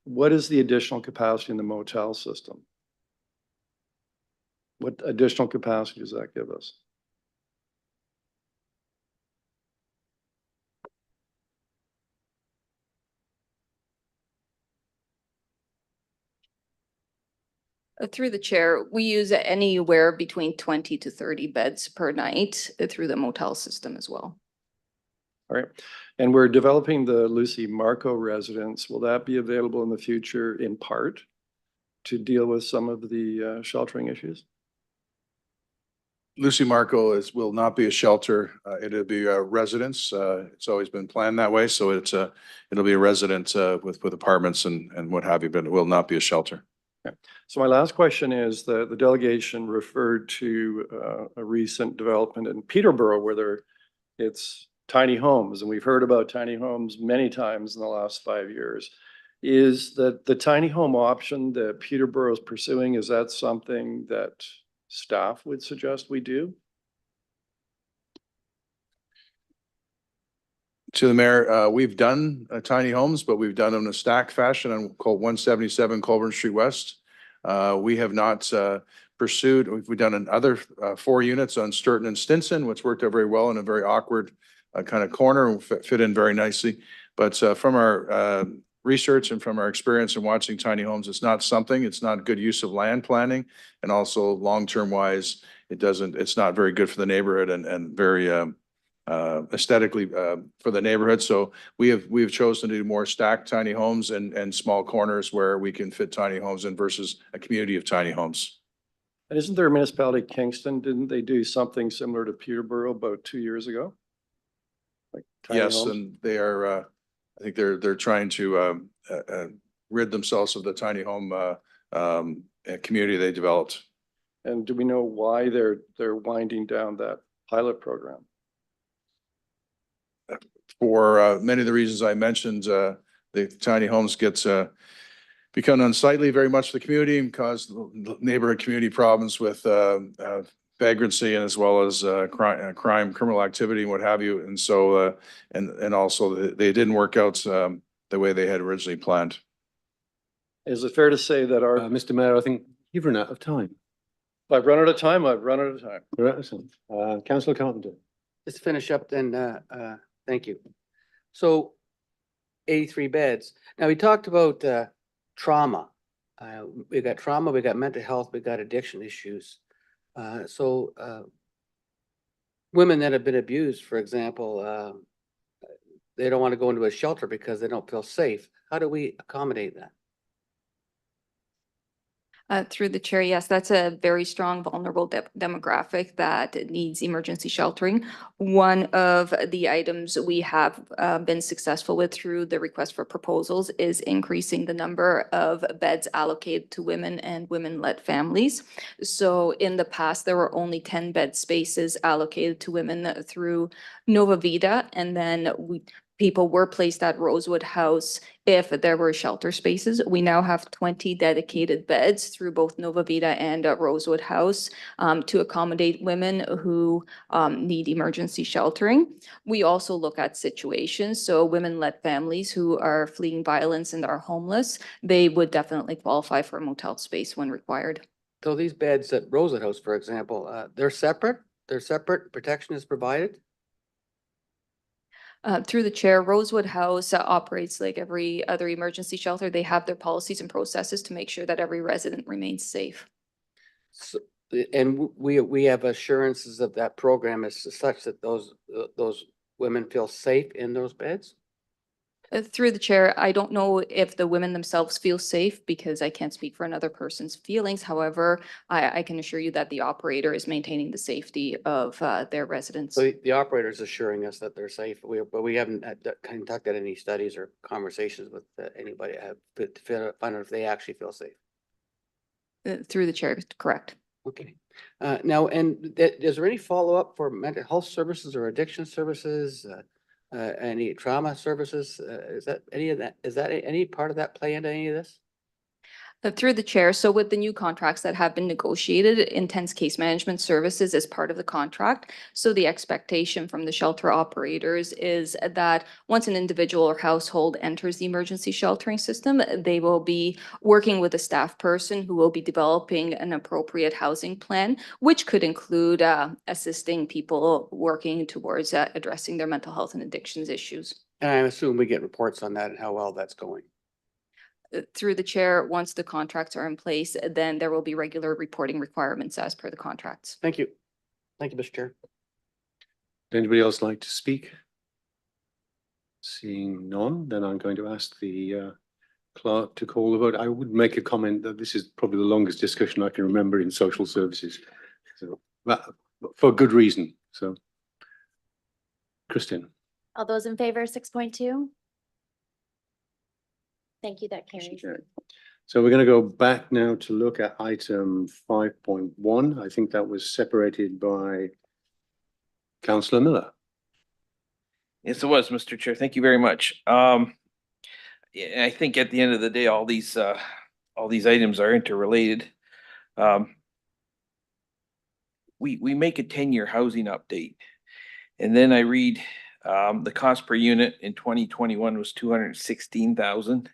[SPEAKER 9] What is the additional capacity in the motel system? What additional capacity does that give us?
[SPEAKER 11] Through the chair, we use anywhere between 20 to 30 beds per night through the motel system as well.
[SPEAKER 9] All right. And we're developing the Lucy Marco residence. Will that be available in the future in part to deal with some of the sheltering issues?
[SPEAKER 12] Lucy Marco will not be a shelter. It'll be a residence. It's always been planned that way. So it'll be a residence with apartments and what have you, but it will not be a shelter.
[SPEAKER 9] Okay. So my last question is the delegation referred to a recent development in Peterborough where it's tiny homes, and we've heard about tiny homes many times in the last 5 years. Is that the tiny home option that Peterborough is pursuing, is that something that staff would suggest we do?
[SPEAKER 12] To the mayor, we've done tiny homes, but we've done them in a stack fashion on called 177 Colburn Street West. We have not pursued, we've done another 4 units on Sturton and Stinson, which worked out very well in a very awkward kind of corner and fit in very nicely. But from our research and from our experience in watching tiny homes, it's not good use of land planning. And also long-term wise, it's not very good for the neighborhood and very aesthetically for the neighborhood. So we have chosen to do more stacked tiny homes and small corners where we can fit tiny homes in versus a community of tiny homes.
[SPEAKER 9] And isn't there a municipality, Kingston, didn't they do something similar to Peterborough about 2 years ago? Like tiny
[SPEAKER 12] Yes,
[SPEAKER 9] homes?
[SPEAKER 12] and they are, I think they're trying to rid themselves of the tiny home community they developed.
[SPEAKER 9] And do we know why they're winding down that pilot program?
[SPEAKER 12] For many of the reasons I mentioned, the tiny homes become unsightly very much to the community and cause neighborhood community problems with vagrancy and as well as crime, criminal activity and what have you. And so, and also they didn't work out the way they had originally planned.
[SPEAKER 9] Is it fair to say that our,
[SPEAKER 1] Mr. Mayor, I think you've run out of time.
[SPEAKER 9] I've run out of time, I've run out of time.
[SPEAKER 1] You're out of time. Councillor Carpenter.
[SPEAKER 3] Just to finish up then, thank you. So 83 beds. Now we talked about trauma. We got trauma, we got mental health, we got addiction issues. So women that have been abused, for example, they don't want to go into a shelter because they don't feel safe. How do we accommodate that?
[SPEAKER 11] Through the chair, yes, that's a very strong vulnerable demographic that needs emergency sheltering. One of the items we have been successful with through the request for proposals is increasing the number of beds allocated to women and women-led families. So in the past, there were only 10 bed spaces allocated to women through Nova Vida, and then people were placed at Rosewood House if there were shelter spaces. We now have 20 dedicated beds through both Nova Vida and Rosewood House to accommodate women who need emergency sheltering. We also look at situations. So women-led families who are fleeing violence and are homeless, they would definitely qualify for a motel space when required.
[SPEAKER 3] So these beds at Rosewood House, for example, they're separate? They're separate, protection is provided?
[SPEAKER 11] Through the chair, Rosewood House operates like every other emergency shelter. They have their policies and processes to make sure that every resident remains safe.
[SPEAKER 3] So, and we have assurances of that program is such that those women feel safe in those beds?
[SPEAKER 11] Through the chair, I don't know if the women themselves feel safe because I can't speak for another person's feelings. However, I can assure you that the operator is maintaining the safety of their residents.
[SPEAKER 3] So the operator is assuring us that they're safe, but we haven't conducted any studies or conversations with anybody to find out if they actually feel safe.
[SPEAKER 11] Through the chair, correct.
[SPEAKER 3] Okay. Now, and is there any follow-up for mental health services or addiction services? Any trauma services? Is that any of that? Is that any part of that play into any of this?
[SPEAKER 11] Through the chair, so with the new contracts that have been negotiated, intense case management services is part of the contract. So the expectation from the shelter operators is that once an individual or household enters the emergency sheltering system, they will be working with a staff person who will be developing an appropriate housing plan, which could include assisting people working towards addressing their mental health and addictions issues.
[SPEAKER 3] And I assume we get reports on that and how well that's going.
[SPEAKER 11] Through the chair, once the contracts are in place, then there will be regular reporting requirements as per the contracts.
[SPEAKER 3] Thank you. Thank you, Mr. Chair.
[SPEAKER 1] Would anybody else like to speak? Seeing none, then I'm going to ask the clerk to call the vote. I would make a comment that this is probably the longest discussion I can remember in social services. So, for good reason. So, Christine.
[SPEAKER 2] All those in favor, 6.2? Thank you, that carries.
[SPEAKER 1] So we're going to go back now to look at item 5.1. I think that was separated by Councillor Miller.
[SPEAKER 5] Yes, it was, Mr. Chair. Thank you very much. Yeah, I think at the end of the day, all these items are interrelated. We make a 10-year housing update, and then I read the cost per unit in 2021 was $216,000.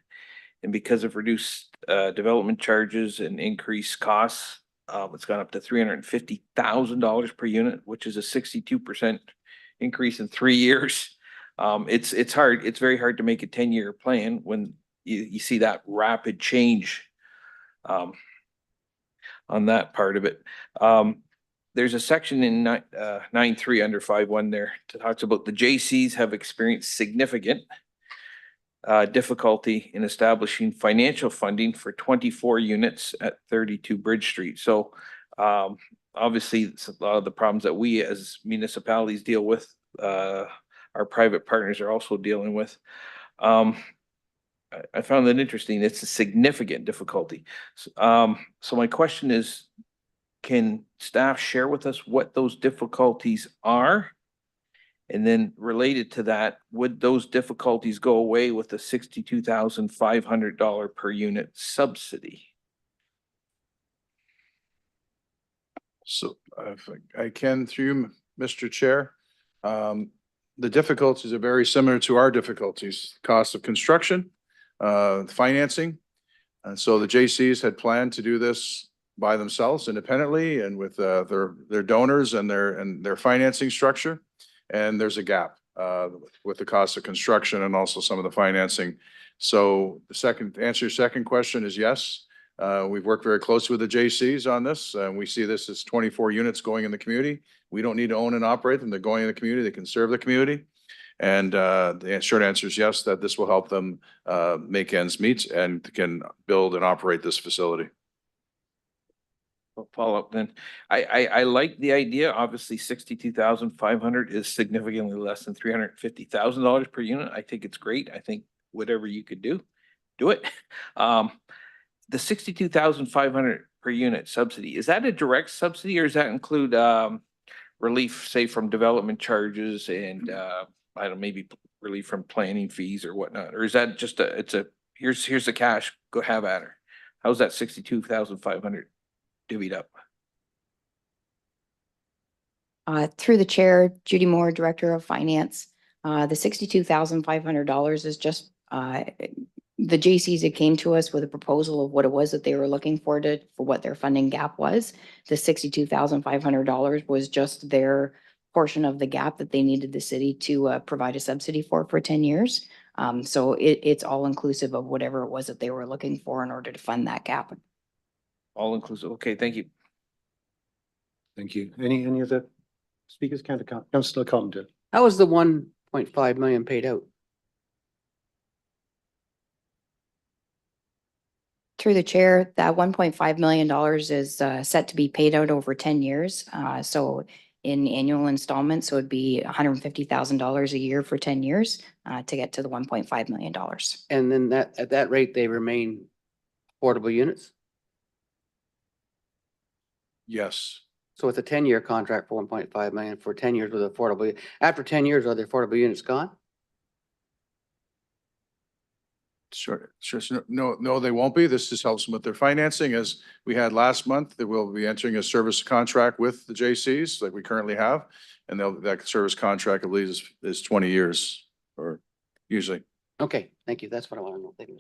[SPEAKER 5] And because of reduced development charges and increased costs, it's gone up to $350,000 per unit, which is a 62% increase in 3 years. It's hard. It's very hard to make a 10-year plan when you see that rapid change on that part of it. There's a section in 9.3 under 5.1 there that talks about the JCs have experienced significant difficulty in establishing financial funding for 24 units at 32 Bridge Street. So obviously it's a lot of the problems that we as municipalities deal with, our private partners are also dealing with. I found that interesting. It's a significant difficulty. So my question is, can staff share with us what those difficulties are? And then related to that, would those difficulties go away with the $62,500 per unit subsidy?
[SPEAKER 12] So if I can, through you, Mr. Chair, the difficulties are very similar to our difficulties, cost of construction, financing. And so the JCs had planned to do this by themselves independently and with their donors and their financing structure. And there's a gap with the cost of construction and also some of the financing. So to answer your second question is yes. We've worked very closely with the JCs on this, and we see this as 24 units going in the community. We don't need to own and operate them. They're going in the community. They can serve the community. And the short answer is yes, that this will help them make ends meet and can build and operate this facility.
[SPEAKER 5] I'll follow up then. I like the idea. Obviously, $62,500 is significantly less than $350,000 per unit. I think it's great. I think whatever you could do it. The $62,500 per unit subsidy, is that a direct subsidy or does that include relief, say, from development charges and I don't know, maybe relief from planning fees or whatnot? Or is that just here's the cash, go have at her? How's that $62,500 divvied up?
[SPEAKER 13] Through the chair, Judy Moore, Director of Finance. The $62,500 is just the JCs that came to us with a proposal of what it was that they were looking for what their funding gap was. The $62,500 was just their portion of the gap that they needed the city to provide a subsidy for 10 years. So it's all inclusive of whatever it was that they were looking for in order to fund that gap.
[SPEAKER 5] All inclusive. Okay, thank you.
[SPEAKER 1] Thank you. Any other speakers? Councillor Carpenter.
[SPEAKER 3] How was the 1.5 million paid out?
[SPEAKER 13] Through the chair, that $1.5 million is set to be paid out over 10 years. So in annual installments, so it'd be $150,000 a year for 10 years to get to the $1.5 million.
[SPEAKER 3] And then at that rate, they remain affordable units?
[SPEAKER 12] Yes.
[SPEAKER 3] So it's a 10-year contract for 1.5 million for 10 years with affordable. After 10 years, are the affordable units gone?
[SPEAKER 12] Sure. No, they won't be. This just helps them with their financing. As we had last month, they will be entering a service contract with the JCs like we currently have. And that service contract, I believe, is 20 years or usually.
[SPEAKER 3] Okay, thank you. That's what I want to know. Thank you.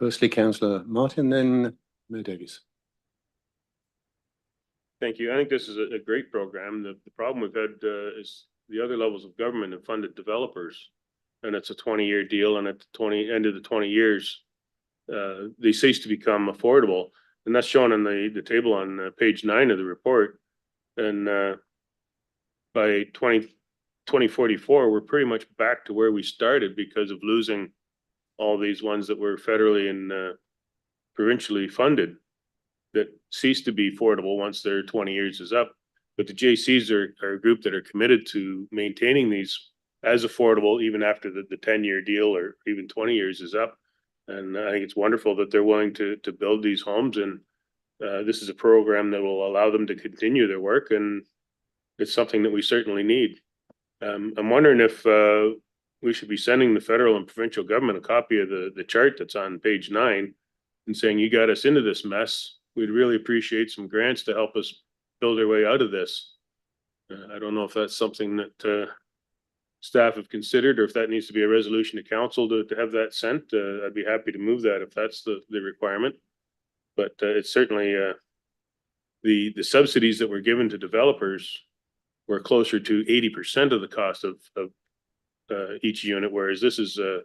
[SPEAKER 1] Firstly, Councillor Martin, then Mayor Davies.
[SPEAKER 10] Thank you. I think this is a great program. The problem we've had is the other levels of government have funded developers. And it's a 20-year deal, and at the end of the 20 years, they cease to become affordable. And that's shown in the table on page 9 of the report. And by 2044, we're pretty much back to where we started because of losing all these ones that were federally and provincially funded that cease to be affordable once their 20 years is up. But the JCs are a group that are committed to maintaining these as affordable even after the 10-year deal or even 20 years is up. And I think it's wonderful that they're willing to build these homes. And this is a program that will allow them to continue their work. And it's something that we certainly need. I'm wondering if we should be sending the federal and provincial government a copy of the chart that's on page 9 and saying, you got us into this mess. We'd really appreciate some grants to help us build our way out of this. I don't know if that's something that staff have considered or if that needs to be a resolution to council to have that sent. I'd be happy to move that if that's the requirement. But it's certainly the subsidies that were given to developers were closer to 80% of the cost of each unit, whereas this is a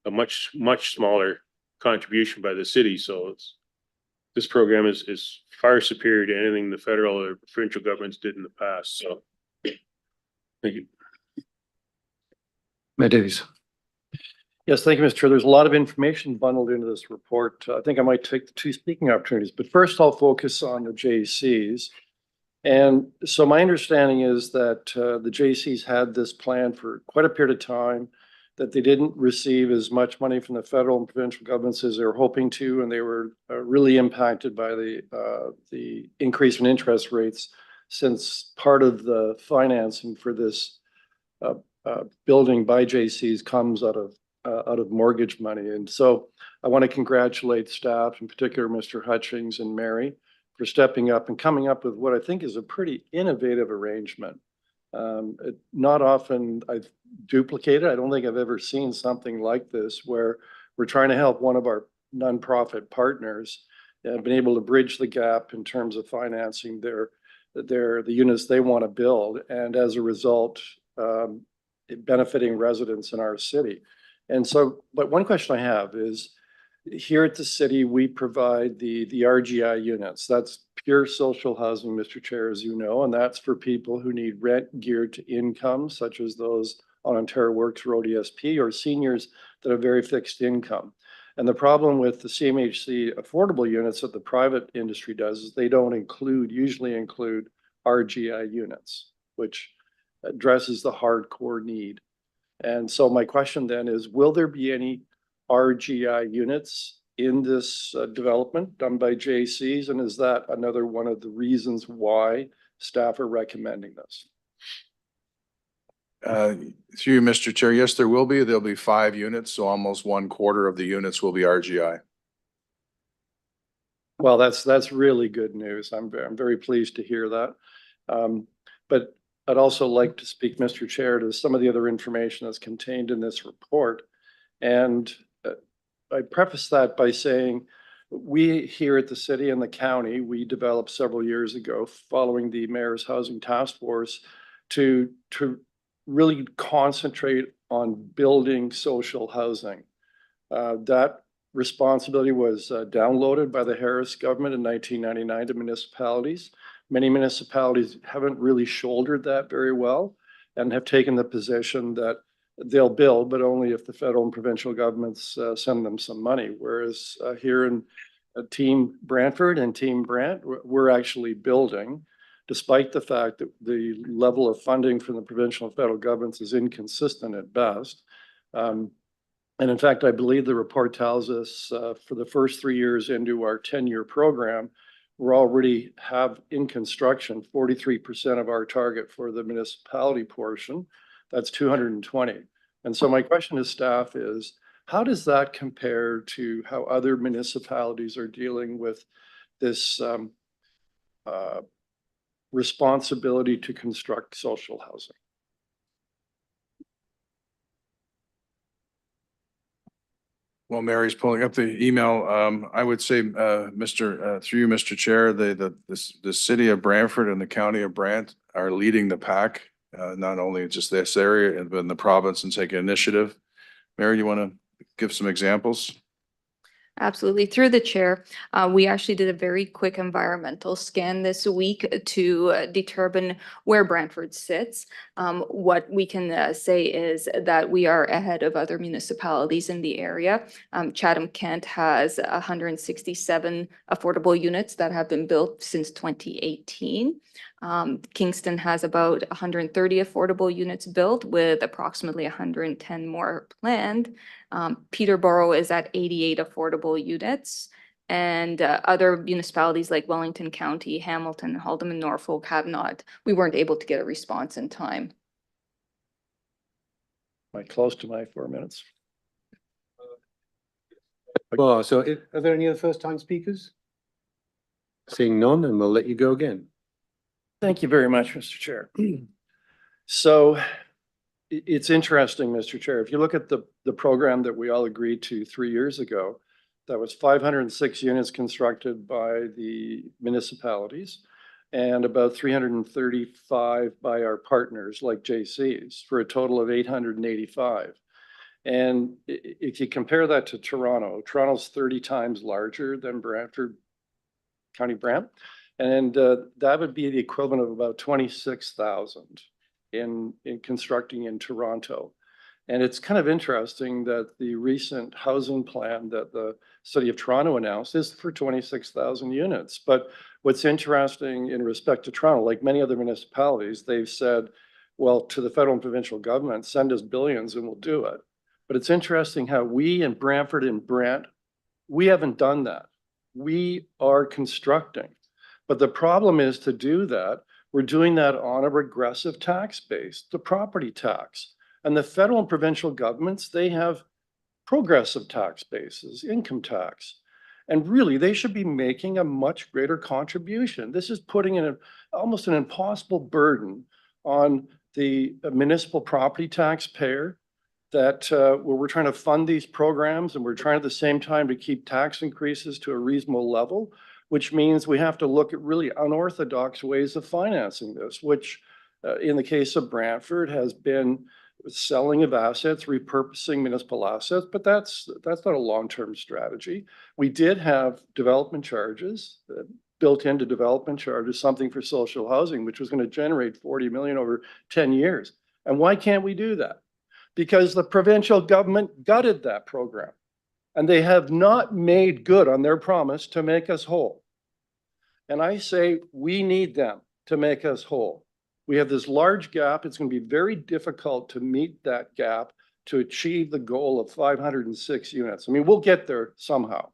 [SPEAKER 10] much smaller contribution by the city. So this program is far superior to anything the federal or provincial governments did in the past. So thank you.
[SPEAKER 1] Mayor Davies.
[SPEAKER 9] Yes, thank you, Mr. Chair. There's a lot of information bundled into this report. I think I might take the 2 speaking opportunities, but first I'll focus on the JCs. And so my understanding is that the JCs had this plan for quite a period of time, that they didn't receive as much money from the federal and provincial governments as they were hoping to, and they were really impacted by the increase in interest rates, since part of the financing for this building by JCs comes out of mortgage money. And so I want to congratulate staff, in particular Mr. Hutchings and Mary, for stepping up and coming up with what I think is a pretty innovative arrangement. Not often I've duplicated. I don't think I've ever seen something like this where we're trying to help one of our nonprofit partners and been able to bridge the gap in terms of financing the units they want to build, and as a result, benefiting residents in our city. And so, but one question I have is, here at the city, we provide the RGI units. That's pure social housing, Mr. Chair, as you know, and that's for people who need rent geared to income, such as those on Ontario Works Road ESP, or seniors that have very fixed income. And the problem with the CMHC affordable units that the private industry does is they don't usually include RGI units, which addresses the hardcore need. And so my question then is, will there be any RGI units in this development done by JCs? And is that another one of the reasons why staff are recommending this?
[SPEAKER 12] Through you, Mr. Chair, yes, there will be. There'll be 5 units, so almost 1/4 of the units will be RGI.
[SPEAKER 9] Well, that's really good news. I'm very pleased to hear that. But I'd also like to speak, Mr. Chair, to some of the other information that's contained in this report. And I preface that by saying we here at the city and the county, we developed several years ago, following the Mayor's Housing Task Force, to really concentrate on building social housing. That responsibility was downloaded by the Harris government in 1999 to municipalities. Many municipalities haven't really shouldered that very well and have taken the position that they'll build, but only if the federal and provincial governments send them some money. Whereas here in Team Brantford and Team Brant, we're actually building, despite the fact that the level of funding from the provincial and federal governments is inconsistent at best. And in fact, I believe the report tells us for the first 3 years into our 10-year program, we're already have in construction 43% of our target for the municipality portion. That's 220. And so my question to staff is, how does that compare to how other municipalities are dealing with this responsibility to construct social housing?
[SPEAKER 12] Well, Mary's pulling up the email. I would say, through you, Mr. Chair, the city of Brantford and the county of Brant are leading the pack, not only just this area, but in the province, and taking initiative. Mary, you want to give some examples?
[SPEAKER 11] Absolutely. Through the chair, we actually did a very quick environmental scan this week to determine where Brantford sits. What we can say is that we are ahead of other municipalities in the area. Chatham-Kent has 167 affordable units that have been built since 2018. Kingston has about 130 affordable units built, with approximately 110 more planned. Peterborough is at 88 affordable units, and other municipalities like Wellington County, Hamilton, Haldimand, Norfolk we weren't able to get a response in time.
[SPEAKER 9] Am I close to my 4 minutes?
[SPEAKER 1] Well, so are there any other first-time speakers? Seeing none, and we'll let you go again.
[SPEAKER 9] Thank you very much, Mr. Chair. So it's interesting, Mr. Chair, if you look at the program that we all agreed to 3 years ago, that was 506 units constructed by the municipalities and about 335 by our partners like JCs, for a total of 885. And if you compare that to Toronto's 30 times larger than Brantford, County Brant. And that would be the equivalent of about 26,000 in constructing in Toronto. And it's kind of interesting that the recent housing plan that the City of Toronto announced is for 26,000 units. But what's interesting in respect to Toronto, like many other municipalities, they've said, well, to the federal and provincial government, send us billions and we'll do it. But it's interesting how we in Brantford and Brant, we haven't done that. We are constructing. But the problem is, to do that, we're doing that on a regressive tax base, the property tax. And the federal and provincial governments, they have progressive tax bases, income tax. And really, they should be making a much greater contribution. This is putting in almost an impossible burden on the municipal property taxpayer, that where we're trying to fund these programs, and we're trying at the same time to keep tax increases to a reasonable level, which means we have to look at really unorthodox ways of financing this, which in the case of Brantford has been selling of assets, repurposing municipal assets, but that's not a long-term strategy. We did have development charges, built into development charges, something for social housing, which was going to generate 40 million over 10 years. And why can't we do that? Because the provincial government gutted that program. And they have not made good on their promise to make us whole. And I say we need them to make us whole. We have this large gap. It's going to be very difficult to meet that gap to achieve the goal of 506 units. I mean, we'll get there somehow.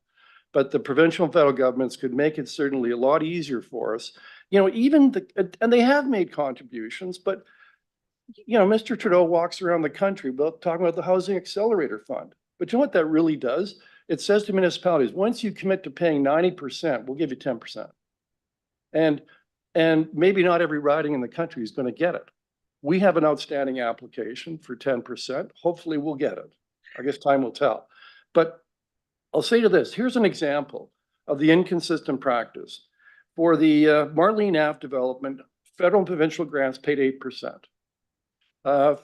[SPEAKER 9] But the provincial and federal governments could make it certainly a lot easier for us. You know, and they have made contributions, but, you know, Mr. Trudeau walks around the country talking about the Housing Accelerator Fund. But you know what that really does? It says to municipalities, once you commit to paying 90%, we'll give you 10%. And maybe not every riding in the country is going to get it. We have an outstanding application for 10%. Hopefully we'll get it. I guess time will tell. But I'll say to this, here's an example of the inconsistent practice. For the Marlene Ave development, federal and provincial grants paid 8%.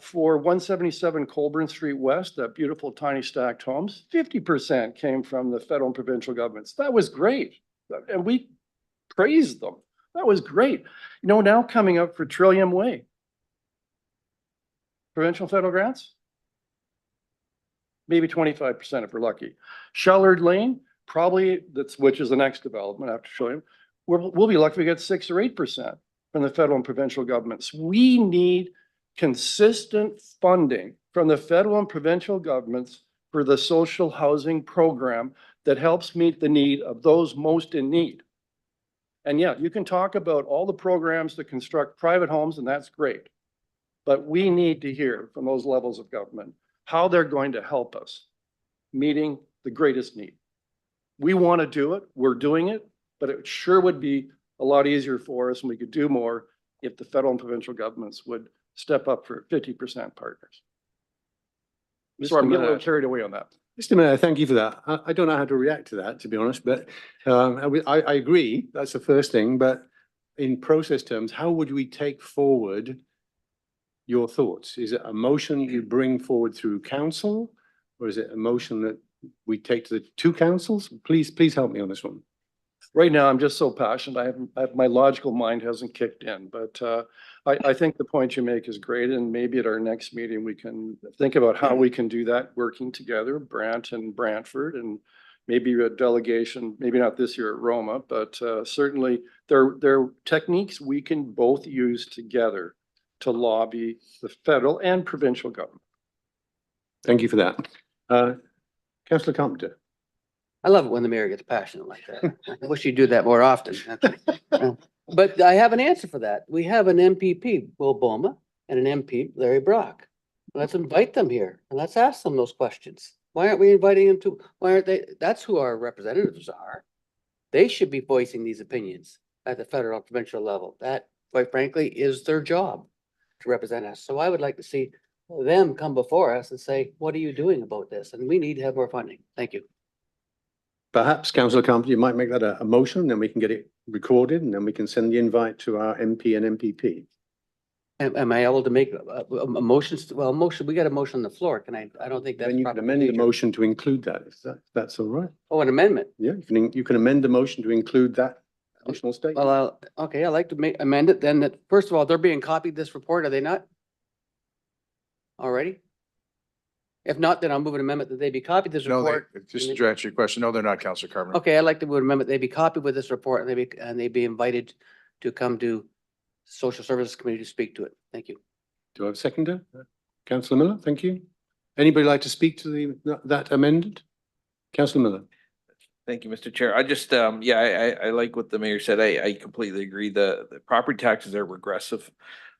[SPEAKER 9] For 177 Colburn Street West, that beautiful tiny stacked homes, 50% came from the federal and provincial governments. That was great. And we praised them. That was great. You know, now coming up for Trillium Way. Provincial federal grants? Maybe 25% if we're lucky. Shallard Lane, probably which is the next development after Trillium. We'll be lucky if we get 6 or 8% from the federal and provincial governments. We need consistent funding from the federal and provincial governments for the social housing program that helps meet the need of those most in need. And yeah, you can talk about all the programs that construct private homes, and that's great. But we need to hear from those levels of government how they're going to help us meeting the greatest need. We want to do it, we're doing it, but it sure would be a lot easier for us and we could do more if the federal and provincial governments would step up for 50% partners. So I'm getting a little carried away on that.
[SPEAKER 1] Mr. Mayor, thank you for that. I don't know how to react to that, to be honest, but I agree, that's the first thing, but in process terms, how would we take forward your thoughts? Is it a motion you bring forward through council, or is it a motion that we take to the two councils? Please help me on this one.
[SPEAKER 9] Right now, I'm just so passionate. My logical mind hasn't kicked in, but I think the point you make is great. And maybe at our next meeting, we can think about how we can do that working together, Brant and Brantford, and maybe a delegation, maybe not this year at Roma, but certainly there are techniques we can both use together to lobby the federal and provincial government.
[SPEAKER 1] Thank you for that. Councillor Carpenter.
[SPEAKER 3] I love it when the mayor gets passionate like that. I wish you'd do that more often. But I have an answer for that. We have an MPP, Will Boma, and an MP, Larry Brock. Let's invite them here and let's ask them those questions. Why aren't we inviting them to, why aren't they, that's who our representatives are. They should be voicing these opinions at the federal and provincial level. That, quite frankly, is their job to represent us. So I would like to see them come before us and say, what are you doing about this? And we need to have more funding. Thank you.
[SPEAKER 1] Perhaps Councillor Carpenter, you might make that a motion, then we can get it recorded and then we can send the invite to our MP and MPP.
[SPEAKER 3] Am I able to make a motion? Well, motion, we got a motion on the floor. Can I don't think that's.
[SPEAKER 1] Then you can amend the motion to include that, if that's all right.
[SPEAKER 3] Oh, an amendment.
[SPEAKER 1] Yeah, you can amend the motion to include that additional statement.
[SPEAKER 3] Well, okay, I'd like to amend it then that, first of all, they're being copied this report, are they not? Already? If not, then I'll move an amendment that they be copied this
[SPEAKER 12] No,
[SPEAKER 3] report.
[SPEAKER 12] just to answer your question, no, they're not, Councillor Carpenter.
[SPEAKER 3] Okay, I'd like to move an amendment, they be copied with this report and they be invited to come to Social Services Committee to speak to it. Thank you.
[SPEAKER 1] Do I have a seconder? Councillor Miller, thank you. Anybody like to speak to that amended? Councillor Miller.
[SPEAKER 5] Thank you, Mr. Chair. I just, I like what the mayor said. I completely agree. The property taxes are regressive.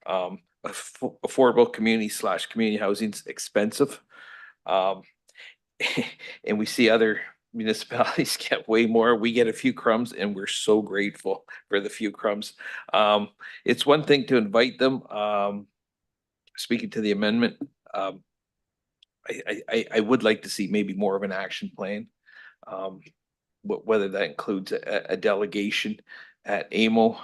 [SPEAKER 5] Affordable community/community housing is expensive. And we see other municipalities get way more. We get a few crumbs and we're so grateful for the few crumbs. It's one thing to invite them. Speaking to the amendment, I would like to see maybe more of an action plan. Whether that includes a delegation at AMO,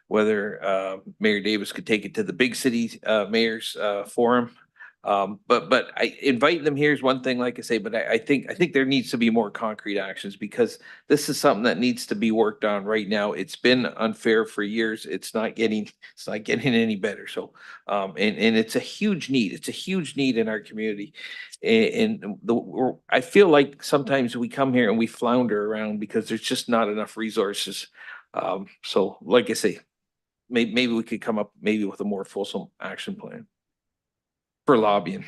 [SPEAKER 5] whether Mayor Davis could take it to the big city mayors forum. But I invite them here is one thing, like I say, but I think there needs to be more concrete actions because this is something that needs to be worked on right now. It's been unfair for years. It's not getting any better. So and it's a huge need. It's a huge need in our community. And I feel like sometimes we come here and we flounder around because there's just not enough resources. So like I say, maybe we could come up maybe with a more fulsome action plan for lobbying.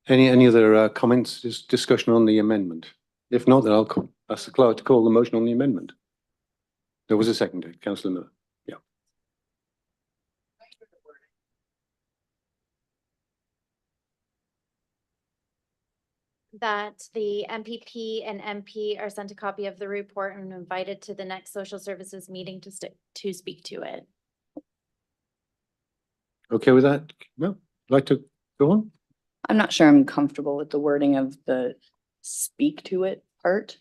[SPEAKER 1] Any other comments, just discussion on the amendment? If not, then I'll ask the clerk to call the motion on the amendment. There was a seconder, Councillor Miller. Yeah.
[SPEAKER 2] That the MPP and MP are sent a copy of the report and invited to the next social services meeting to speak to it.
[SPEAKER 1] Okay with that? No, like to go on?
[SPEAKER 13] I'm not sure I'm comfortable with the wording of the speak to it part.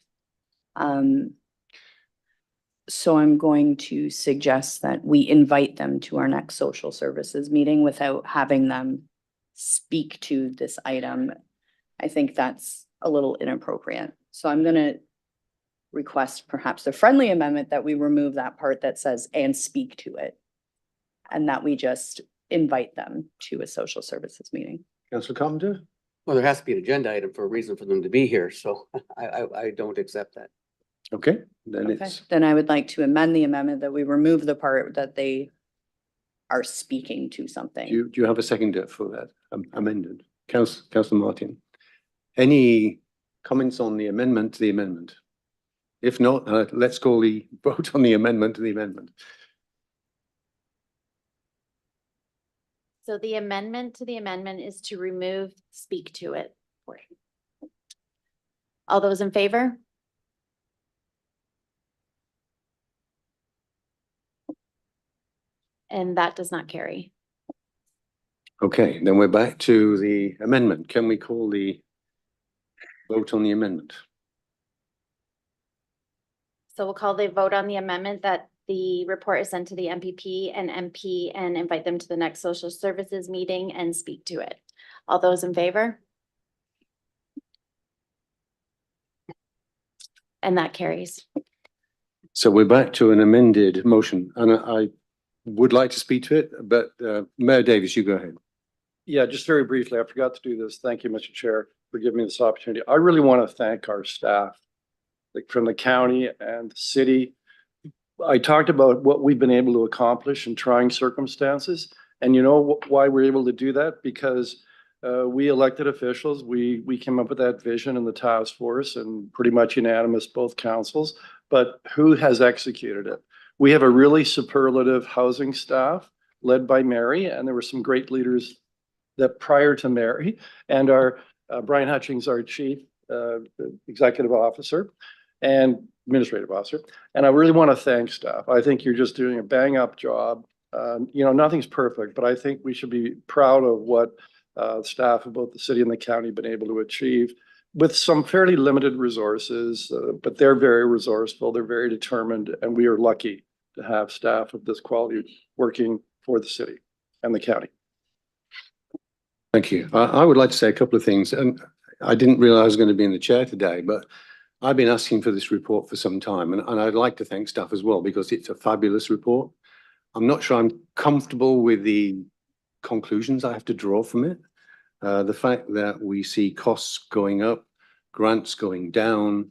[SPEAKER 13] So I'm going to suggest that we invite them to our next social services meeting without having them speak to this item. I think that's a little inappropriate. So I'm gonna request perhaps a friendly amendment that we remove that part that says and speak to it. And that we just invite them to a social services meeting.
[SPEAKER 1] Councillor Carpenter?
[SPEAKER 3] Well, there has to be an agenda item for a reason for them to be here, so I don't accept that.
[SPEAKER 1] Okay, then
[SPEAKER 13] Okay,
[SPEAKER 1] it's,
[SPEAKER 13] then I would like to amend the amendment that we remove the part that they are speaking to something.
[SPEAKER 1] do you have a seconder for that amended? Councillor Martin? Any comments on the amendment to the amendment? If not, let's call the vote on the amendment to the amendment.
[SPEAKER 2] So the amendment to the amendment is to remove speak to it portion. All those in favor? And that does not carry.
[SPEAKER 1] Okay, then we're back to the amendment. Can we call the vote on the amendment?
[SPEAKER 2] So we'll call the vote on the amendment that the report is sent to the MPP and MP and invite them to the next social services meeting and speak to it. All those in favor? And that carries.
[SPEAKER 1] So we're back to an amended motion, and I would like to speak to it, but Mayor Davis, you go ahead.
[SPEAKER 9] Yeah, just very briefly, I forgot to do this. Thank you, Mr. Chair, for giving me this opportunity. I really want to thank our staff, like from the county and the city. I talked about what we've been able to accomplish in trying circumstances. And you know why we're able to do that? Because we elected officials, we came up with that vision in the task force and pretty much unanimous both councils, but who has executed it? We have a really superlative housing staff led by Mary, and there were some great leaders that prior to Mary, and our Brian Hutchings, our chief executive officer and administrative officer. And I really want to thank staff. I think you're just doing a bang up job. You know, nothing's perfect, but I think we should be proud of what staff of both the city and the county have been able to achieve with some fairly limited resources, but they're very resourceful, they're very determined, and we are lucky to have staff of this quality working for the city and the county.
[SPEAKER 1] Thank you. I would like to say a couple of things, and I didn't realize I was going to be in the chair today, but I've been asking for this report for some time, and I'd like to thank staff as well, because it's a fabulous report. I'm not sure I'm comfortable with the conclusions I have to draw from it. The fact that we see costs going up, grants going down,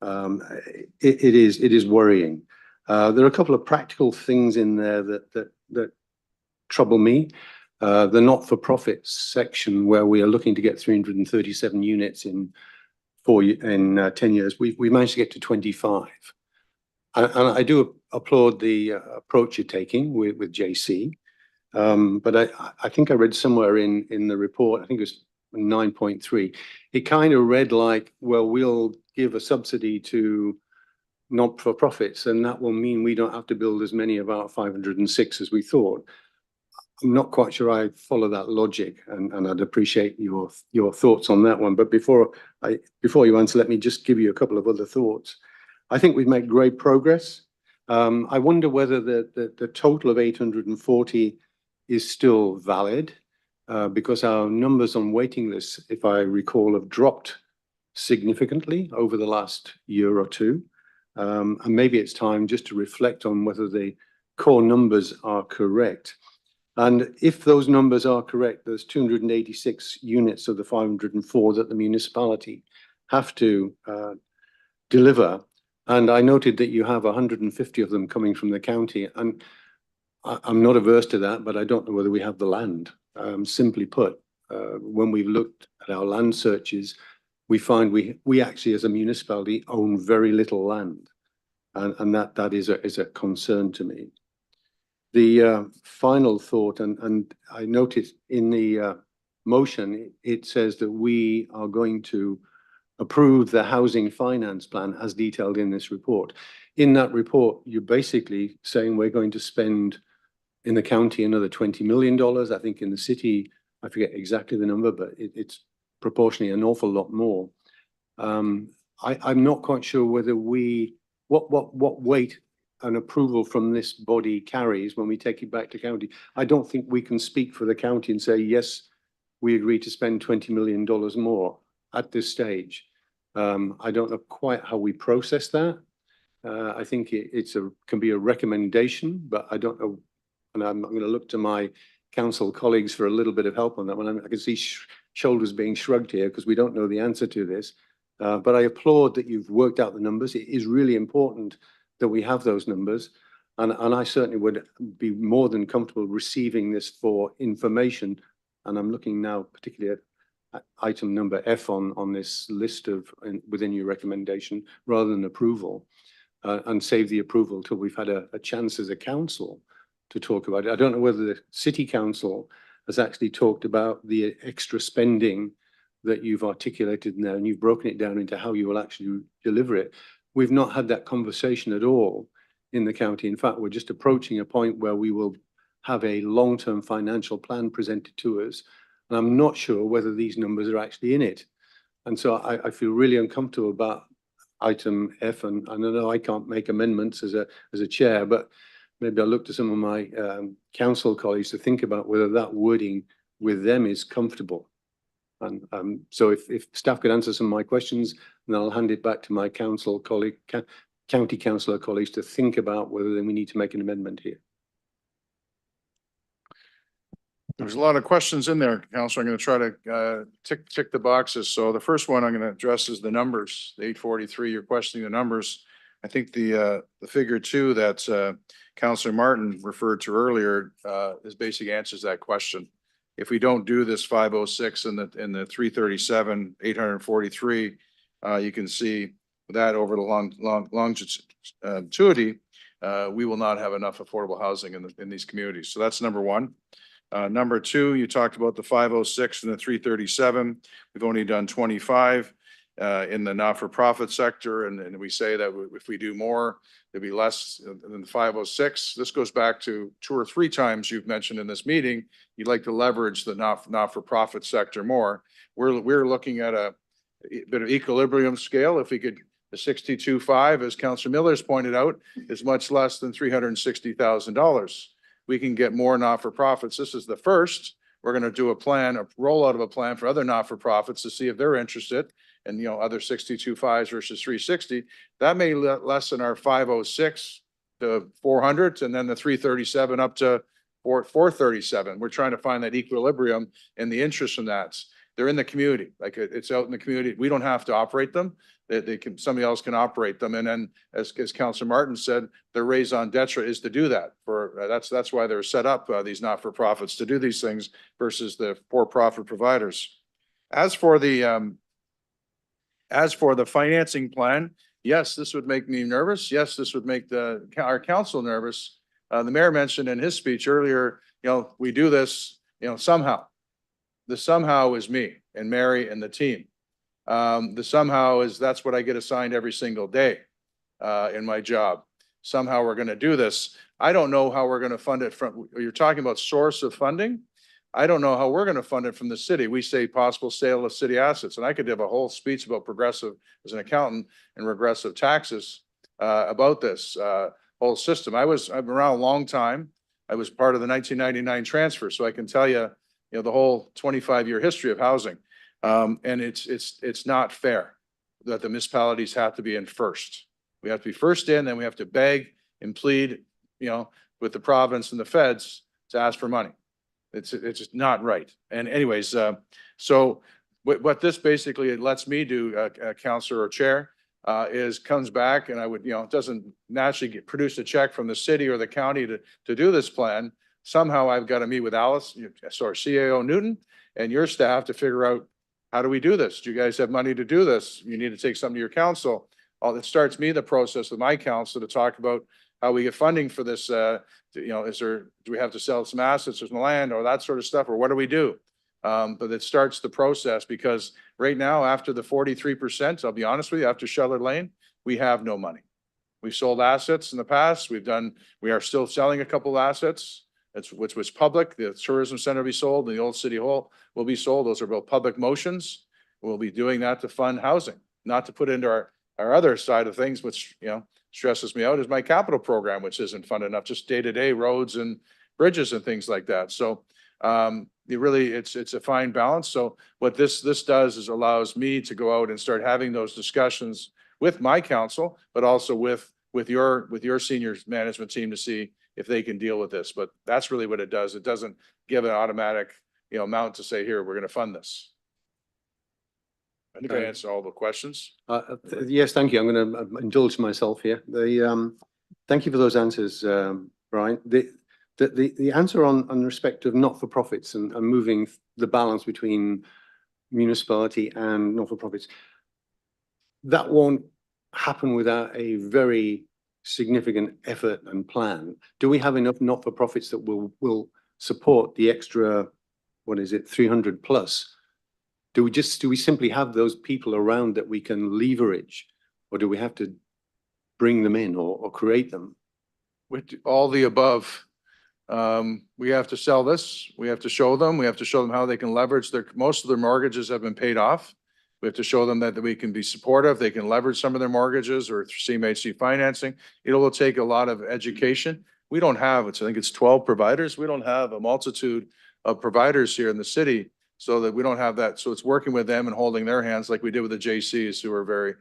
[SPEAKER 1] it is worrying. There are a couple of practical things in there that trouble me. The not-for-profit section, where we are looking to get 337 units in 10 years, we managed to get to 25. And I do applaud the approach you're taking with JC. But I think I read somewhere in the report, I think it was 9.3, it kind of read like, well, we'll give a subsidy to not-for-profits, and that will mean we don't have to build as many of our 506 as we thought. I'm not quite sure I follow that logic, and I'd appreciate your thoughts on that one. But before you answer, let me just give you a couple of other thoughts. I think we've made great progress. I wonder whether the total of 840 is still valid, because our numbers on waiting lists, if I recall, have dropped significantly over the last year or two. And maybe it's time just to reflect on whether the core numbers are correct. And if those numbers are correct, there's 286 units of the 504 that the municipality have to deliver. And I noted that you have 150 of them coming from the county. And I'm not averse to that, but I don't know whether we have the land. Simply put, when we've looked at our land searches, we find we actually as a municipality own very little land. And that is a concern to me. The final thought, and I noticed in the motion, it says that we are going to approve the housing finance plan as detailed in this report. In that report, you're basically saying we're going to spend in the county another $20 million. I think in the city, I forget exactly the number, but it's proportionally an awful lot more. I'm not quite sure whether what weight an approval from this body carries when we take it back to county. I don't think we can speak for the county and say, yes, we agree to spend $20 million more at this stage. I don't know quite how we process that. I think can be a recommendation, but I don't know. And I'm going to look to my council colleagues for a little bit of help on that one. I can see shoulders being shrugged here because we don't know the answer to this. But I applaud that you've worked out the numbers. It is really important that we have those numbers. And I certainly would be more than comfortable receiving this for information. And I'm looking now particularly at item number F on this list within your recommendation rather than approval, and save the approval till we've had a chance as a council to talk about it. I don't know whether the city council has actually talked about the extra spending that you've articulated now, and you've broken it down into how you will actually deliver it. We've not had that conversation at all in the county. In fact, we're just approaching a point where we will have a long-term financial plan presented to us. And I'm not sure whether these numbers are actually in it. And so I feel really uncomfortable about item F, and I know I can't make amendments as a chair, but maybe I'll look to some of my council colleagues to think about whether that wording with them is comfortable. And so if staff could answer some of my questions, then I'll hand it back to my council colleague, county councillor colleagues to think about whether then we need to make an amendment here.
[SPEAKER 12] There's a lot of questions in there, Councillor. I'm going to try to tick the boxes. So the first one I'm going to address is the numbers. The 843, you're questioning the numbers. I think the figure 2 that Councillor Martin referred to earlier is basically answers that question. If we don't do this 506 and the 337, 843, you can see that over the longevity, we will not have enough affordable housing in these communities. So that's number one. Number 2, you talked about the 506 and the 337. We've only done 25 in the not-for-profit sector, and we say that if we do more, there'll be less than the 506. This goes back to 2 or 3 times you've mentioned in this meeting you'd like to leverage the not-for-profit sector more. We're looking at a bit of equilibrium scale. If we could, the 62.5, as Councillor Miller's pointed out, is much less than $360,000. We can get more not-for-profits. This is the first. We're going to do a rollout of a plan for other not-for-profits to see if they're interested, and other 62.5s versus 360. That may lessen our 506 to 400, and then the 337 up to 437. We're trying to find that equilibrium and the interest in that. They're in the community, like it's out in the community. We don't have to operate them. Somebody else can operate them. And then as Councillor Martin said, the raison d'etre is to do that. That's why they're set up, these not-for-profits, to do these things versus the for-profit providers. As for the financing plan, yes, this would make me nervous. Yes, this would make our council nervous. The mayor mentioned in his speech earlier, we do this, somehow. The somehow is me and Mary and the team. The somehow is that's what I get assigned every single day in my job. Somehow we're going to do this. I don't know how we're going to fund it from. You're talking about source of funding. I don't know how we're going to fund it from the city. We say possible sale of city assets, and I could have a whole speech about progressive as an accountant and regressive taxes about this whole system. I've been around a long time. I was part of the 1999 transfer, so I can tell you, the whole 25-year history of housing. And it's not fair that the municipalities have to be in first. We have to be first in, then we have to beg and plead, with the province and the feds to ask for money. It's just not right. And anyways, so what this basically lets me do, Councillor or Chair, is comes back and I would, it doesn't naturally produce a check from the city or the county to do this plan. Somehow I've got to meet with CAO Newton and your staff to figure out, how do we do this? Do you guys have money to do this? You need to take something to your council. It starts me the process with my council to talk about how we get funding for this. Do we have to sell some assets or some land or that sort of stuff, or what do we do? But it starts the process, because right now, after the 43%, I'll be honest with you, after Shelter Lane, we have no money. We've sold assets in the past. We are still selling a couple of assets. Which was public. The tourism center will be sold, and the old city hall will be sold. Those are both public motions. We'll be doing that to fund housing, not to put into our other side of things, which, you know, stresses me out, is my capital program, which isn't funded enough, just day-to-day roads and bridges and things like that. So it's a fine balance. So what this does is allows me to go out and start having those discussions with my council, but also with your senior management team to see if they can deal with this. But that's really what it does. It doesn't give an automatic, you know, amount to say, here, we're going to fund this. I think I answered all the questions.
[SPEAKER 1] Yes, thank you. I'm going to indulge myself here. Thank you for those answers, Brian. The answer on respect of not-for-profits and moving the balance between municipality and not-for-profits, that won't happen without a very significant effort and plan. Do we have enough not-for-profits that will support the extra, what is it, 300 plus? Do we simply have those people around that we can leverage, or do we have to bring them in or create them?
[SPEAKER 12] With all the above, we have to sell this. We have to show them. We have to show them how they can leverage most of their mortgages have been paid off. We have to show them that we can be supportive. They can leverage some of their mortgages or through CMHC financing. It will take a lot of education. We don't have, I think it's 12 providers. We don't have a multitude of providers here in the city, so that we don't have that. So it's working with them and holding their hands like we did with the JCs, who are very,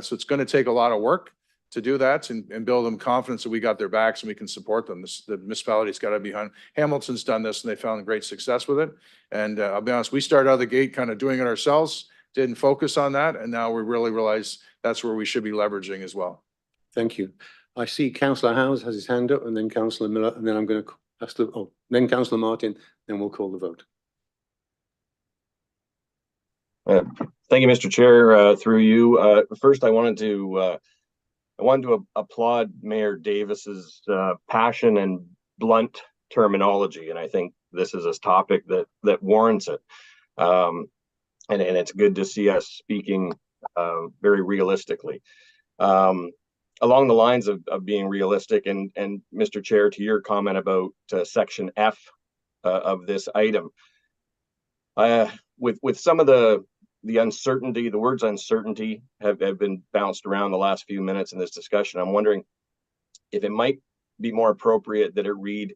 [SPEAKER 12] so it's going to take a lot of work to do that and build them confidence that we got their backs and we can support them. The municipality's got to be behind. Hamilton's done this and they found great success with it. And I'll be honest, we started out of the gate kind of doing it ourselves, didn't focus on that. And now we really realize that's where we should be leveraging as well.
[SPEAKER 1] Thank you. I see Councillor Howes has his hand up, and then Councillor Miller, and then I'm going to ask then Councillor Martin, then we'll call the vote.
[SPEAKER 14] Thank you, Mr. Chair. Through you, first I wanted to applaud Mayor Davis's passion and blunt terminology, and I think this is a topic that warrants it. And it's good to see us speaking very realistically. Along the lines of being realistic, and Mr. Chair, to your comment about section F of this item, with some of the uncertainty, the words uncertainty have been bounced around the last few minutes in this discussion. I'm wondering if it might be more appropriate that it read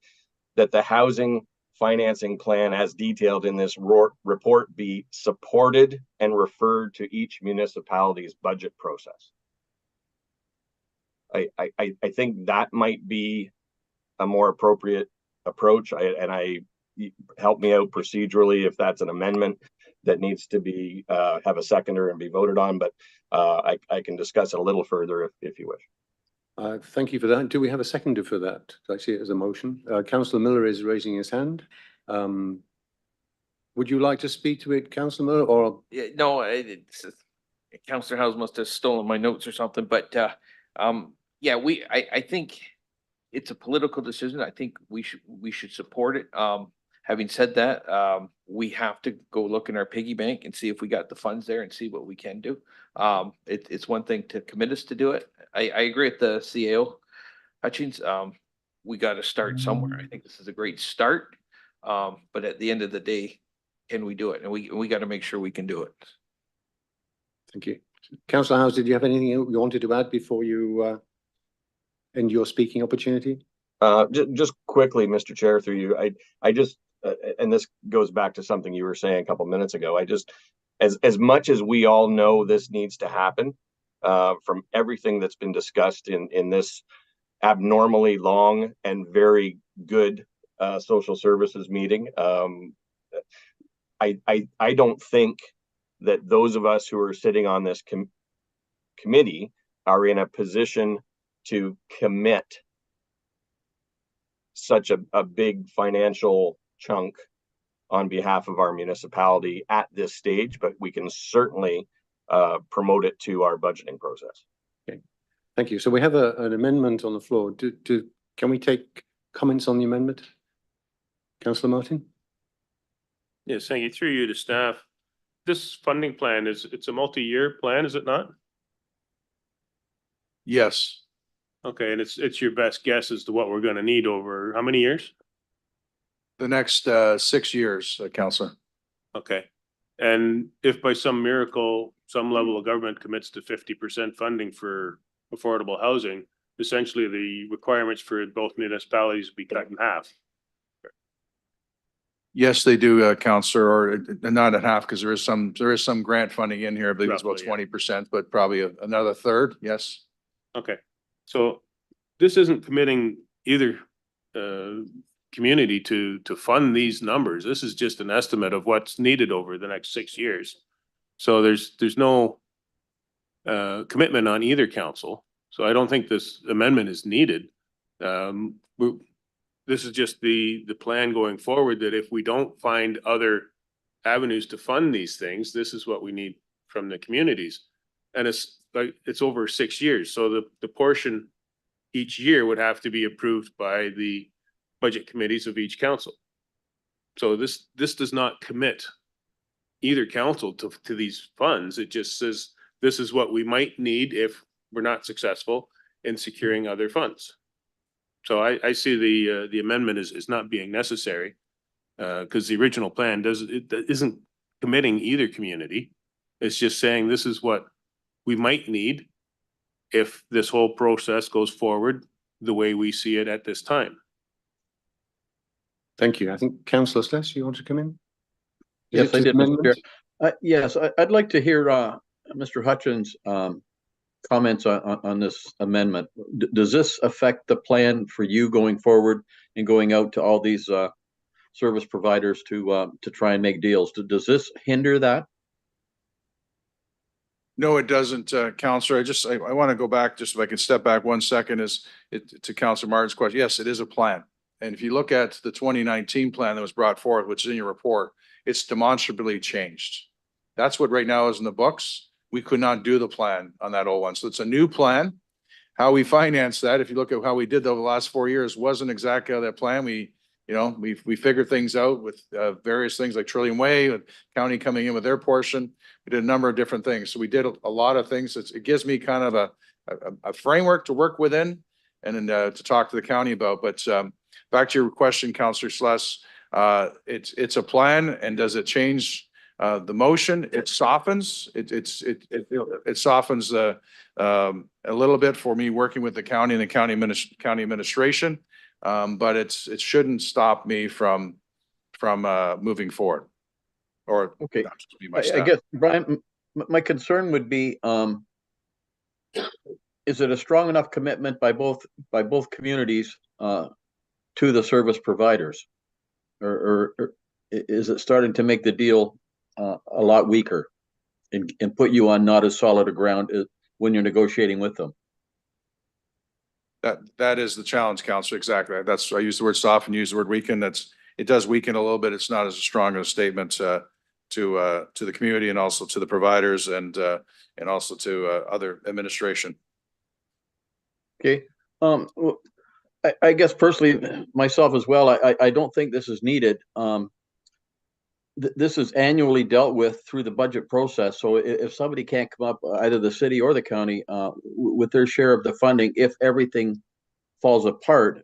[SPEAKER 14] that the housing financing plan as detailed in this report be supported and referred to each municipality's budget process. I think that might be a more appropriate approach. Help me out procedurally if that's an amendment that needs to be have a seconder and be voted on, but I can discuss it a little further if you wish.
[SPEAKER 1] Thank you for that. Do we have a seconder for that? I see it as a motion. Councillor Miller is raising his hand. Would you like to speak to it, Councillor Miller, or?
[SPEAKER 5] Yeah, no, Councillor Howes must have stolen my notes or something, but yeah, I think it's a political decision. I think we should support it. Having said that, we have to go look in our piggy bank and see if we got the funds there and see what we can do. It's one thing to commit us to do it. I agree with the CAO, Hutchings. We got to start somewhere. I think this is a great start. But at the end of the day, can we do it? And we got to make sure we can do it.
[SPEAKER 1] Thank you. Councillor Howes, did you have anything you wanted to add before you end your speaking opportunity?
[SPEAKER 14] Just quickly, Mr. Chair, through you, I just, and this goes back to something you were saying a couple minutes ago. I just, as much as we all know this needs to happen, from everything that's been discussed in this abnormally long and very good social services meeting, I don't think that those of us who are sitting on this committee are in a position to commit such a big financial chunk on behalf of our municipality at this stage, but we can certainly promote it to our budgeting process.
[SPEAKER 1] Okay, thank you. So we have an amendment on the floor. Can we take comments on the amendment? Councillor Martin?
[SPEAKER 10] Yes, thank you. Through you to staff. This funding plan it's a multi-year plan, is it not?
[SPEAKER 12] Yes.
[SPEAKER 10] Okay, and it's your best guess as to what we're going to need over how many years?
[SPEAKER 12] The next 6 years, Councillor.
[SPEAKER 10] Okay, and if by some miracle some level of government commits to 50% funding for affordable housing, essentially the requirements for both municipalities be cut in half.
[SPEAKER 12] Yes, they do, Counselor, or not at half, because there is some grant funding in here. I believe it's about
[SPEAKER 10] Roughly, yeah.
[SPEAKER 12] 20%, but probably another third. Yes.
[SPEAKER 10] Okay, so this isn't committing either community to fund these numbers. This is just an estimate of what's needed over the next 6 years. So there's no commitment on either council. So I don't think this amendment is needed. This is just the plan going forward, that if we don't find other avenues to fund these things, this is what we need from the communities. And it's like, it's over 6 years. So the portion each year would have to be approved by the budget committees of each council. So this does not commit either council to these funds. It just says, this is what we might need if we're not successful in securing other funds. So I see the amendment is not being necessary, because the original plan isn't committing either community. It's just saying this is what we might need if this whole process goes forward the way we see it at this time.
[SPEAKER 1] Thank you. I think Councillor Sless, you want to come in?
[SPEAKER 8] Yes, I did, Mr. Chair. Yes, I'd like to hear Mr. Hutchins' comments on this amendment. Does this affect the plan for you going forward and going out to all these service providers to try and make deals? Does this hinder that?
[SPEAKER 12] No, it doesn't, Counselor. I want to go back, just if I can step back 1 second, to Counselor Martin's question. Yes, it is a plan. And if you look at the 2019 plan that was brought forth, which is in your report, it's demonstrably changed. That's what right now is in the books. We could not do the plan on that old one. So it's a new plan. How we finance that, if you look at how we did over the last 4 years, wasn't exactly how that plan. We figured things out with various things like Trillium Way, with county coming in with their portion. We did a number of different things. So we did a lot of things. It gives me kind of a framework to work within and then to talk to the county about. But back to your question, Councillor Sless, it's a plan, and does it change the motion? It softens. It softens a little bit for me working with the county and the county administration, but it shouldn't stop me from moving forward. Or
[SPEAKER 8] okay, I guess, Brian, my concern would be, is it a strong enough commitment by both communities to the service providers, or is it starting to make the deal a lot weaker and put you on not as solid a ground when you're negotiating with them?
[SPEAKER 12] That is the challenge, Councillor. Exactly. I use the word soften, use the word weaken. It does weaken a little bit. It's not as strong a statement to the community and also to the providers and also to other administration.
[SPEAKER 8] Okay. I guess personally, myself as well, I don't think this is needed. This is annually dealt with through the budget process. So if somebody can't come up, either the city or the county, with their share of the funding, if everything falls apart,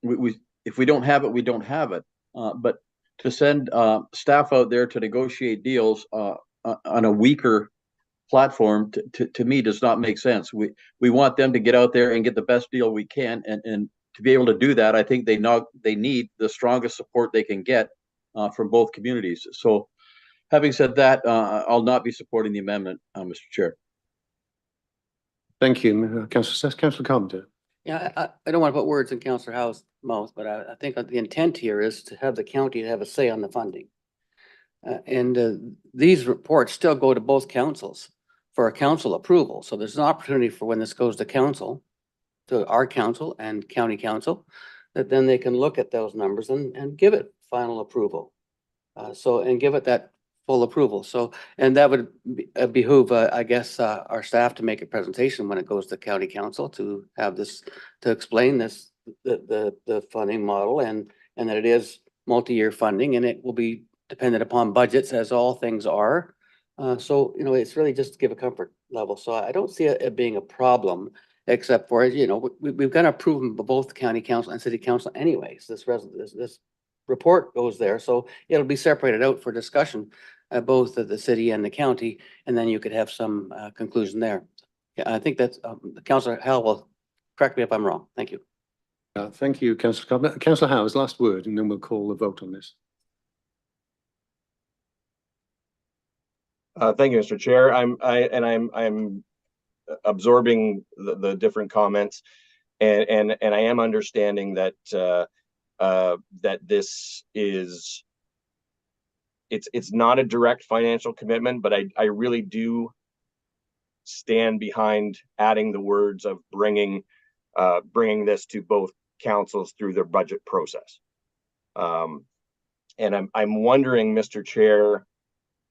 [SPEAKER 8] if we don't have it, we don't have it. But to send staff out there to negotiate deals on a weaker platform, to me, does not make sense. We want them to get out there and get the best deal we can, and to be able to do that, I think they need the strongest support they can get from both communities. So having said that, I'll not be supporting the amendment, Mr. Chair.
[SPEAKER 1] Thank you, Councillor Sless. Councillor Carpenter.
[SPEAKER 3] Yeah, I don't want to put words in Councillor Howe's mouth, but I think the intent here is to have the county have a say on the funding. And these reports still go to both councils for a council approval. So there's an opportunity for when this goes to council, to our council and county council, that then they can look at those numbers and give it final approval. And give it that full approval. So, and that would behoove, I guess, our staff to make a presentation when it goes to county council to have this, to explain this, the funding model, and that it is multi-year funding, and it will be dependent upon budgets, as all things are. So, it's really just to give a comfort level. So I don't see it being a problem, except for, we've got to approve them by both county council and city council anyways. This report goes there, so it'll be separated out for discussion. both of the city and the county, and then you could have some conclusion there. Yeah, I think that's, Councillor Howell will correct me if I'm wrong. Thank you.
[SPEAKER 1] Thank you, Councillor Cobb. Councillor Howes, last word, and then we'll call the vote on this.
[SPEAKER 14] Thank you, Mr. Chair. I'm absorbing the different comments, and I am understanding that that this is it's not a direct financial commitment, but I really do stand behind adding the words of bringing this to both councils through their budget process. And I'm wondering, Mr. Chair,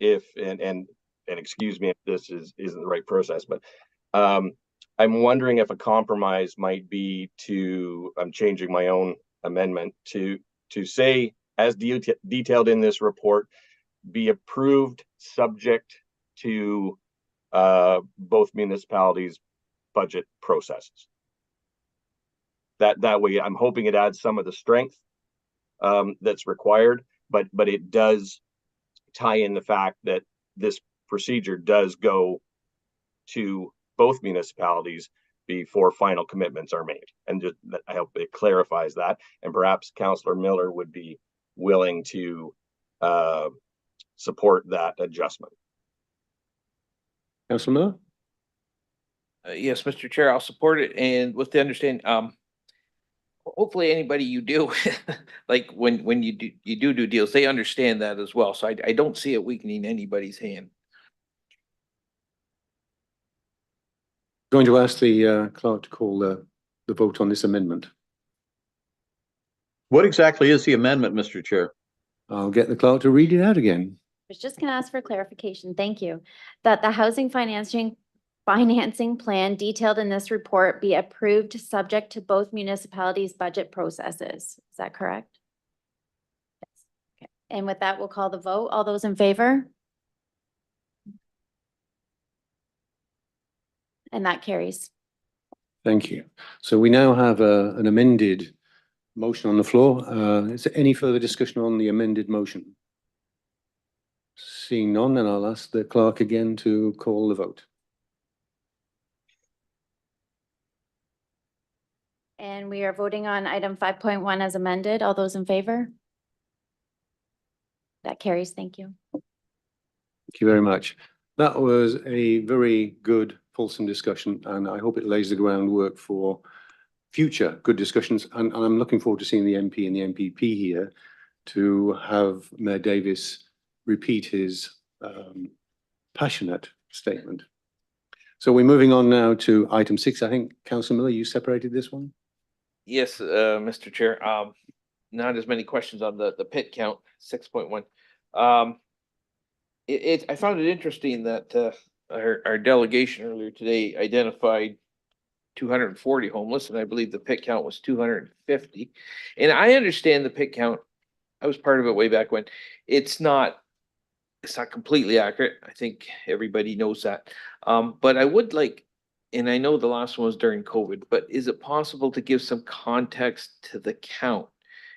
[SPEAKER 14] if and excuse me if this isn't the right process, but I'm wondering if a compromise might be to, I'm changing my own amendment to say, as detailed in this report, be approved subject to both municipalities' budget processes. That way, I'm hoping it adds some of the strength that's required, but it does tie in the fact that this procedure does go to both municipalities before final commitments are made. And just, I hope it clarifies that. And perhaps Councillor Miller would be willing to support that adjustment.
[SPEAKER 1] Councillor Miller?
[SPEAKER 5] Yes, Mr. Chair, I'll support it, and with the understanding, hopefully anybody you deal with, like when you do deals, they understand that as well. So I don't see it weakening anybody's hand.
[SPEAKER 1] Going to ask the clerk to call the vote on this amendment.
[SPEAKER 8] What exactly is the amendment, Mr. Chair?
[SPEAKER 1] I'll get the clerk to read it out again.
[SPEAKER 2] I was just going to ask for clarification. Thank you. That the housing financing plan detailed in this report be approved subject to both municipalities' budget processes. Is that correct? Yes. Okay. And with that, we'll call the vote. All those in favor? And that carries.
[SPEAKER 1] Thank you. So we now have an amended motion on the floor. Is there any further discussion on the amended motion? Seeing none, then I'll ask the clerk again to call the vote.
[SPEAKER 2] And we are voting on item 5.1 as amended. All those in favor? That carries. Thank you.
[SPEAKER 1] Thank you very much. That was a very good, fulsome discussion, and I hope it lays the groundwork for future good discussions. And I'm looking forward to seeing the MP and the MPP here to have Mayor Davis repeat his passionate statement. So we're moving on now to item 6. I think, Councillor Miller, you separated this one?
[SPEAKER 5] Yes, Mr. Chair. Not as many questions on the pit count, 6.1. I found it interesting that our delegation earlier today identified 240 homeless, and I believe the pit count was 250. And I understand the pit count. I was part of it way back when. It's not completely accurate. I think everybody knows that. But I would like, and I know the last one was during COVID, but is it possible to give some context to the count?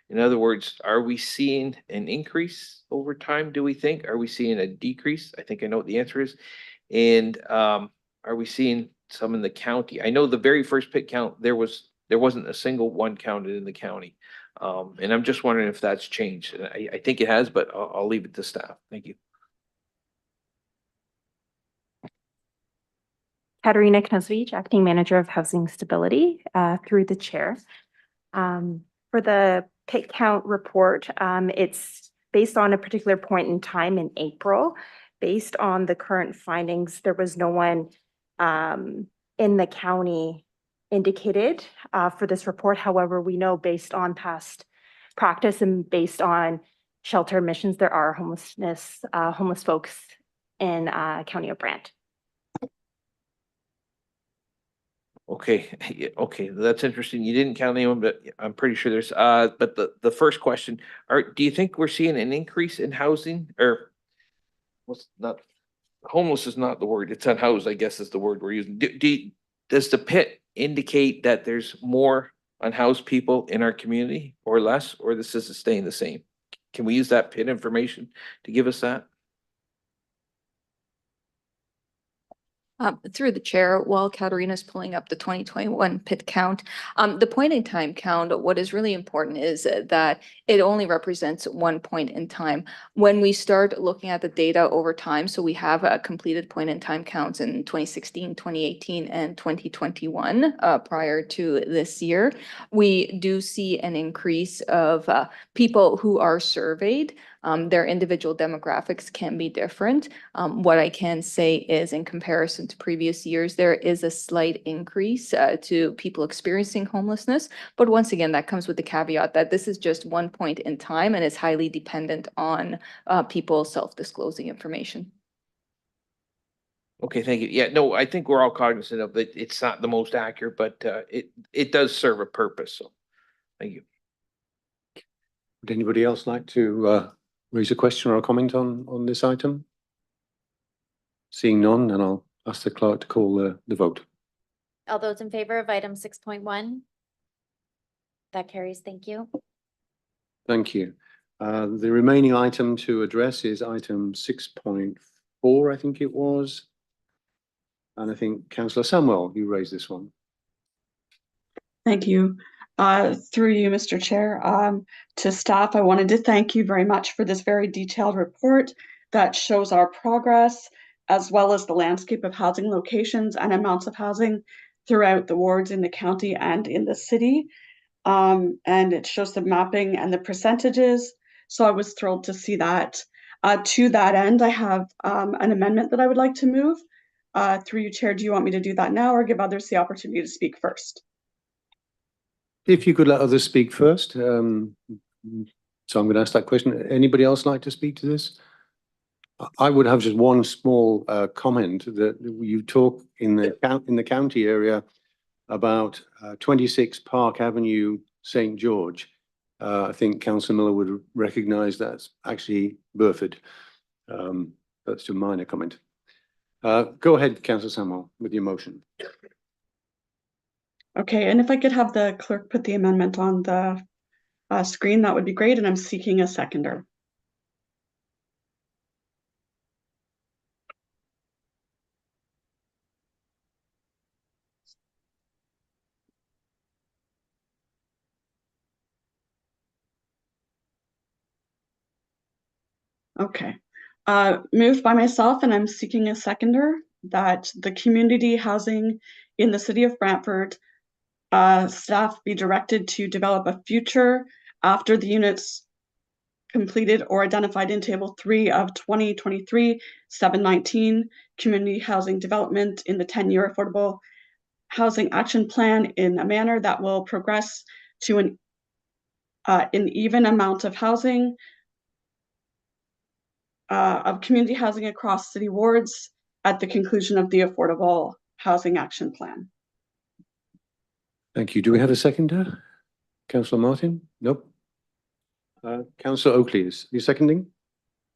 [SPEAKER 5] In other words, are we seeing an increase over time, do we think? Are we seeing a decrease? I think I know what the answer is. And are we seeing some in the county? I know the very first pit count, there wasn't a single one counted in the county. And I'm just wondering if that's changed. And I think it has, but I'll leave it to staff. Thank you.
[SPEAKER 15] Katerina Knezovich, Acting Manager of Housing Stability, through the chair. For the pit count report, it's based on a particular point in time in April. Based on the current findings, there was no one in the county indicated for this report. However, we know based on past practice and based on shelter admissions, there are homeless folks in County of Brant.
[SPEAKER 5] Okay, yeah, okay, that's interesting. You didn't count anyone, but I'm pretty sure there's, but the first question, do you think we're seeing an increase in housing, or what's not, homeless is not the word, it's unhoused, I guess is the word we're using. Does the pit indicate that there's more unhoused people in our community or less, or this is staying the same? Can we use that pit information to give us that?
[SPEAKER 11] Through the chair, while Katerina's pulling up the 2021 pit count, the point in time count, what is really important is that it only represents one point in time. When we start looking at the data over time, so we have completed point in time counts in 2016, 2018, and 2021 prior to this year, we do see an increase of people who are surveyed. Their individual demographics can be different. What I can say is in comparison to previous years, there is a slight increase to people experiencing homelessness. But once again, that comes with the caveat that this is just one point in time and is highly dependent on people self-disclosing information.
[SPEAKER 5] Okay, thank you. Yeah, no, I think we're all cognizant of it. It's not the most accurate, but it does serve a purpose. So thank you.
[SPEAKER 1] Would anybody else like to raise a question or a comment on this item? Seeing none, then I'll ask the clerk to call the vote.
[SPEAKER 2] All those in favor of item 6.1? That carries. Thank you.
[SPEAKER 1] Thank you. The remaining item to address is item 6.4, I think it was. And I think Councillor Samuel, you raised this one.
[SPEAKER 4] Thank you. Through you, Mr. Chair, to staff, I wanted to thank you very much for this very detailed report that shows our progress, as well as the landscape of housing locations and amounts of housing throughout the wards in the county and in the city. And it shows the mapping and the percentages. So I was thrilled to see that. To that end, I have an amendment that I would like to move. Through you, Chair, do you want me to do that now or give others the opportunity to speak first?
[SPEAKER 1] If you could let others speak first. So I'm going to ask that question. Anybody else like to speak to this? I would have just one small comment that you talk in the county area about 26 Park Avenue, St. George. I think Councillor Miller would recognise that's actually Burford. That's a minor comment. Go ahead, Councillor Samuel, with your motion.
[SPEAKER 4] Okay, and if I could have the clerk put the amendment on the screen, that would be great, and I'm seeking a seconder. Okay, moved by myself, and I'm seeking a seconder that the community housing in the city of Brantford staff be directed to develop a future after the units completed or identified in Table 3 of 2023-719 Community Housing Development in the 10-year Affordable Housing Action Plan in a manner that will progress to an even amount of housing, of community housing across city wards at the conclusion of the Affordable Housing Action Plan.
[SPEAKER 1] Thank you. Do we have a seconder? Councillor Martin? Nope. Councillor Oakley, is you seconding?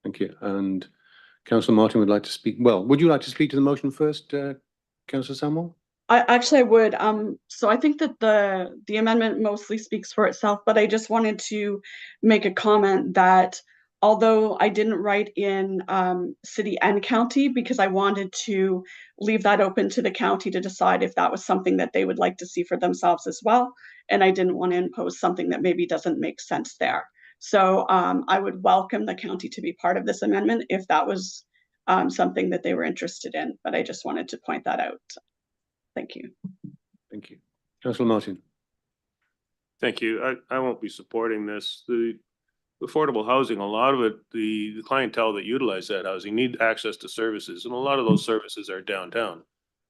[SPEAKER 1] Thank you. And Councillor Martin would like to speak. Well, would you like to speak to the motion first, Councillor Samuel?
[SPEAKER 4] I would. So I think that the amendment mostly speaks for itself, but I just wanted to make a comment that although I didn't write in city and county because I wanted to leave that open to the county to decide if that was something that they would like to see for themselves as well. And I didn't want to impose something that maybe doesn't make sense there. So I would welcome the county to be part of this amendment if that was something that they were interested in, but I just wanted to point that out. Thank you.
[SPEAKER 1] Thank you. Councillor Martin.
[SPEAKER 10] Thank you. I won't be supporting this. The affordable housing, a lot of it, the clientele that utilize that housing need access to services, and a lot of those services are downtown.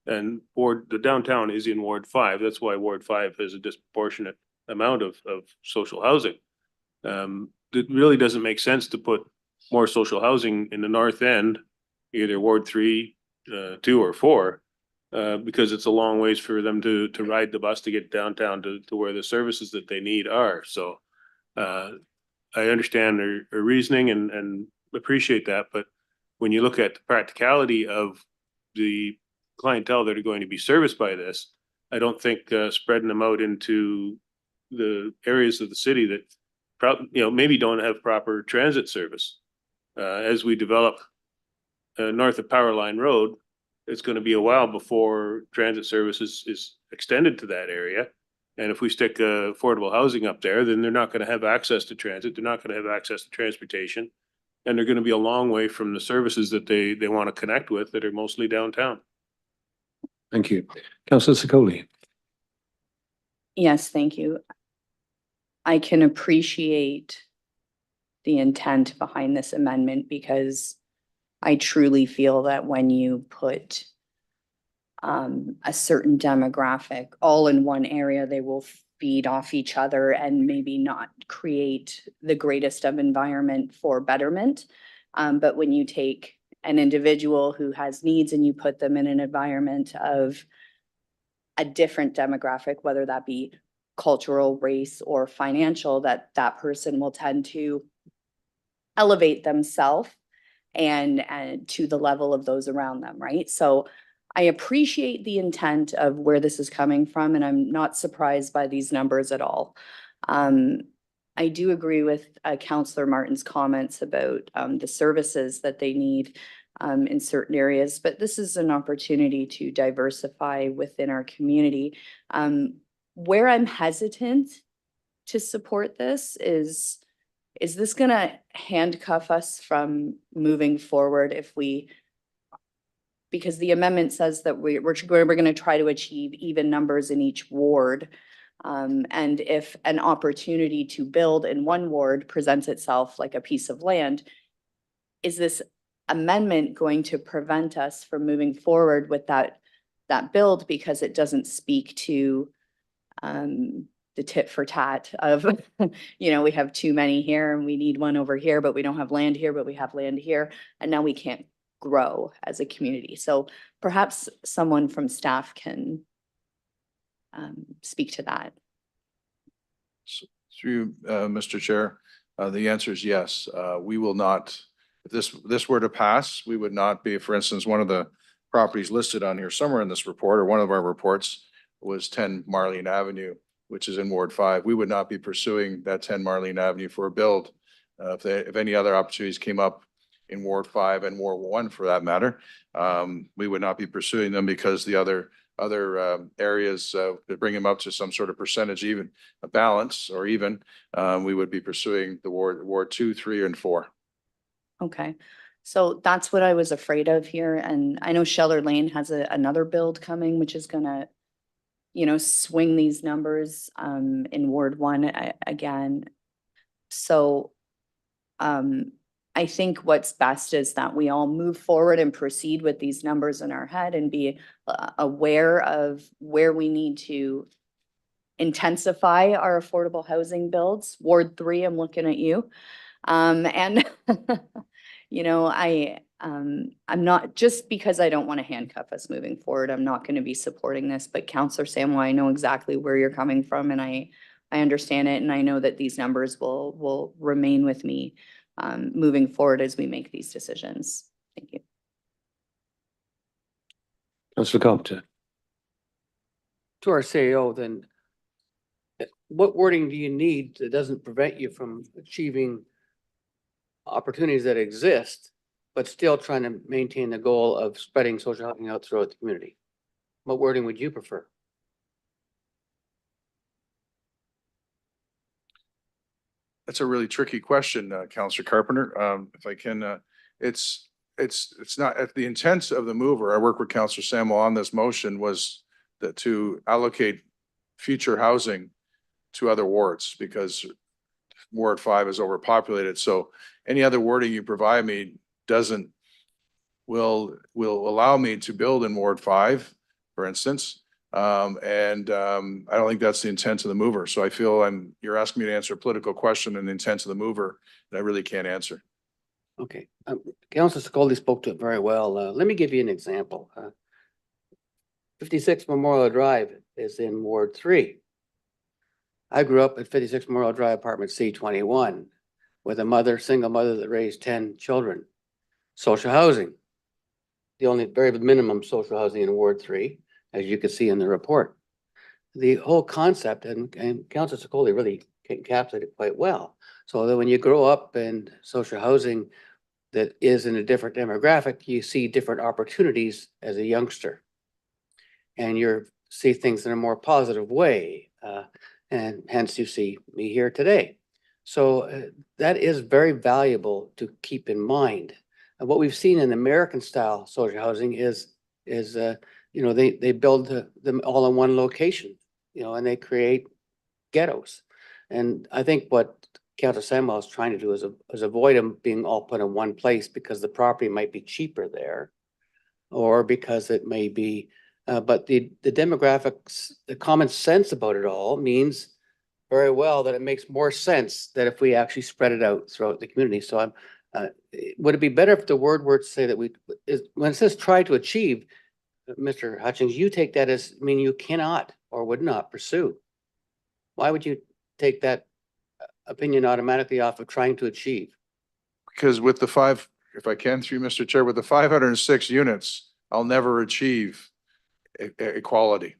[SPEAKER 10] And the downtown is in Ward 5. That's why Ward 5 has a disproportionate amount of social housing. It really doesn't make sense to put more social housing in the north end, either Ward 3, 2, or 4, because it's a long ways for them to ride the bus to get downtown to where the services that they need are. So I understand their reasoning and appreciate that, but when you look at the practicality of the clientele that are going to be serviced by this, I don't think spreading them out into the areas of the city that maybe don't have proper transit service. As we develop north of Powerline Road, it's going to be a while before transit services is extended to that area. And if we stick affordable housing up there, then they're not going to have access to transit. They're not going to have access to transportation. And they're going to be a long way from the services that they want to connect with that are mostly downtown.
[SPEAKER 1] Thank you. Councillor Sicoli.
[SPEAKER 16] Yes, thank you. I can appreciate the intent behind this amendment because I truly feel that when you put a certain demographic all in one area, they will feed off each other and maybe not create the greatest of environment for betterment. But when you take an individual who has needs and you put them in an environment of a different demographic, whether that be cultural, race, or financial, that person will tend to elevate themselves and to the level of those around them, right? So I appreciate the intent of where this is coming from, and I'm not surprised by these numbers at all. I do agree with Councillor Martin's comments about the services that they need in certain areas, but this is an opportunity to diversify within our community. Where I'm hesitant to support this is this gonna handcuff us from moving forward because the amendment says that we're gonna try to achieve even numbers in each ward. And if an opportunity to build in one ward presents itself like a piece of land, is this amendment going to prevent us from moving forward with that build because it doesn't speak to the tit for tat of, we have too many here and we need one over here, but we don't have land here, but we have land here. And now we can't grow as a community. So perhaps someone from staff can speak to that.
[SPEAKER 12] Through Mr. Chair, the answer is yes. We will not, if this were to pass, we would not be, for instance, one of the properties listed on here somewhere in this report or one of our reports was 10 Marlene Avenue, which is in Ward 5. We would not be pursuing that 10 Marlene Avenue for a build. If any other opportunities came up in Ward 5 and Ward 1 for that matter, we would not be pursuing them because the other areas to bring them up to some sort of percentage, even a balance or even, we would be pursuing the Ward 2, 3, and 4.
[SPEAKER 16] Okay, so that's what I was afraid of here. And I know Scheller Lane has another build coming, which is gonna, swing these numbers in Ward 1 again. So I think what's best is that we all move forward and proceed with these numbers in our head and be aware of where we need to intensify our affordable housing builds. Ward 3, I'm looking at you. And I'm not, just because I don't want to handcuff us moving forward, I'm not going to be supporting this, but Councillor Samwell, I know exactly where you're coming from and I understand it. And I know that these numbers will remain with me moving forward as we make these decisions. Thank you.
[SPEAKER 1] Councillor Carpenter.
[SPEAKER 3] To our CEO, then, what wording do you need that doesn't prevent you from achieving opportunities that exist, but still trying to maintain the goal of spreading social housing out throughout the community? What wording would you prefer?
[SPEAKER 12] That's a really tricky question, Councillor Carpenter. If I can, it's not at the intent of the mover. I work with Councillor Samwell on this motion was that to allocate future housing to other wards because Ward 5 is overpopulated. So any other wording you provide me will allow me to build in Ward 5, for instance. I don't think that's the intent of the mover. So I feel you're asking me to answer a political question and the intent of the mover that I really can't answer.
[SPEAKER 3] Okay, Councillor Sicoli spoke to it very well. Let me give you an example. 56 Memorial Drive is in Ward 3. I grew up at 56 Memorial Drive, apartment C21, with a single mother that raised 10 children. Social housing, the only very minimum social housing in Ward 3, as you can see in the report. The whole concept, and Councillor Sicoli really encapsulated it quite well. So that when you grow up in social housing, that is in a different demographic, you see different opportunities as a youngster. And you see things in a more positive way. And hence you see me here today. So that is very valuable to keep in mind. And what we've seen in American style social housing is they build them all in one location, and they create ghettos. And I think what Councilor Samuel is trying to do is avoid them being all put in one place because the property might be cheaper there, or because it may be, but the demographics, the common sense about it all means very well that it makes more sense that if we actually spread it out throughout the community. So would it be better if the word were to say that when it says try to achieve, Mr. Hutchings, you take that as mean you cannot or would not pursue? Why would you take that opinion automatically off of trying to achieve?
[SPEAKER 12] Because with the five, if I can, through Mr. Chair, with the 506 units, I'll never achieve equality.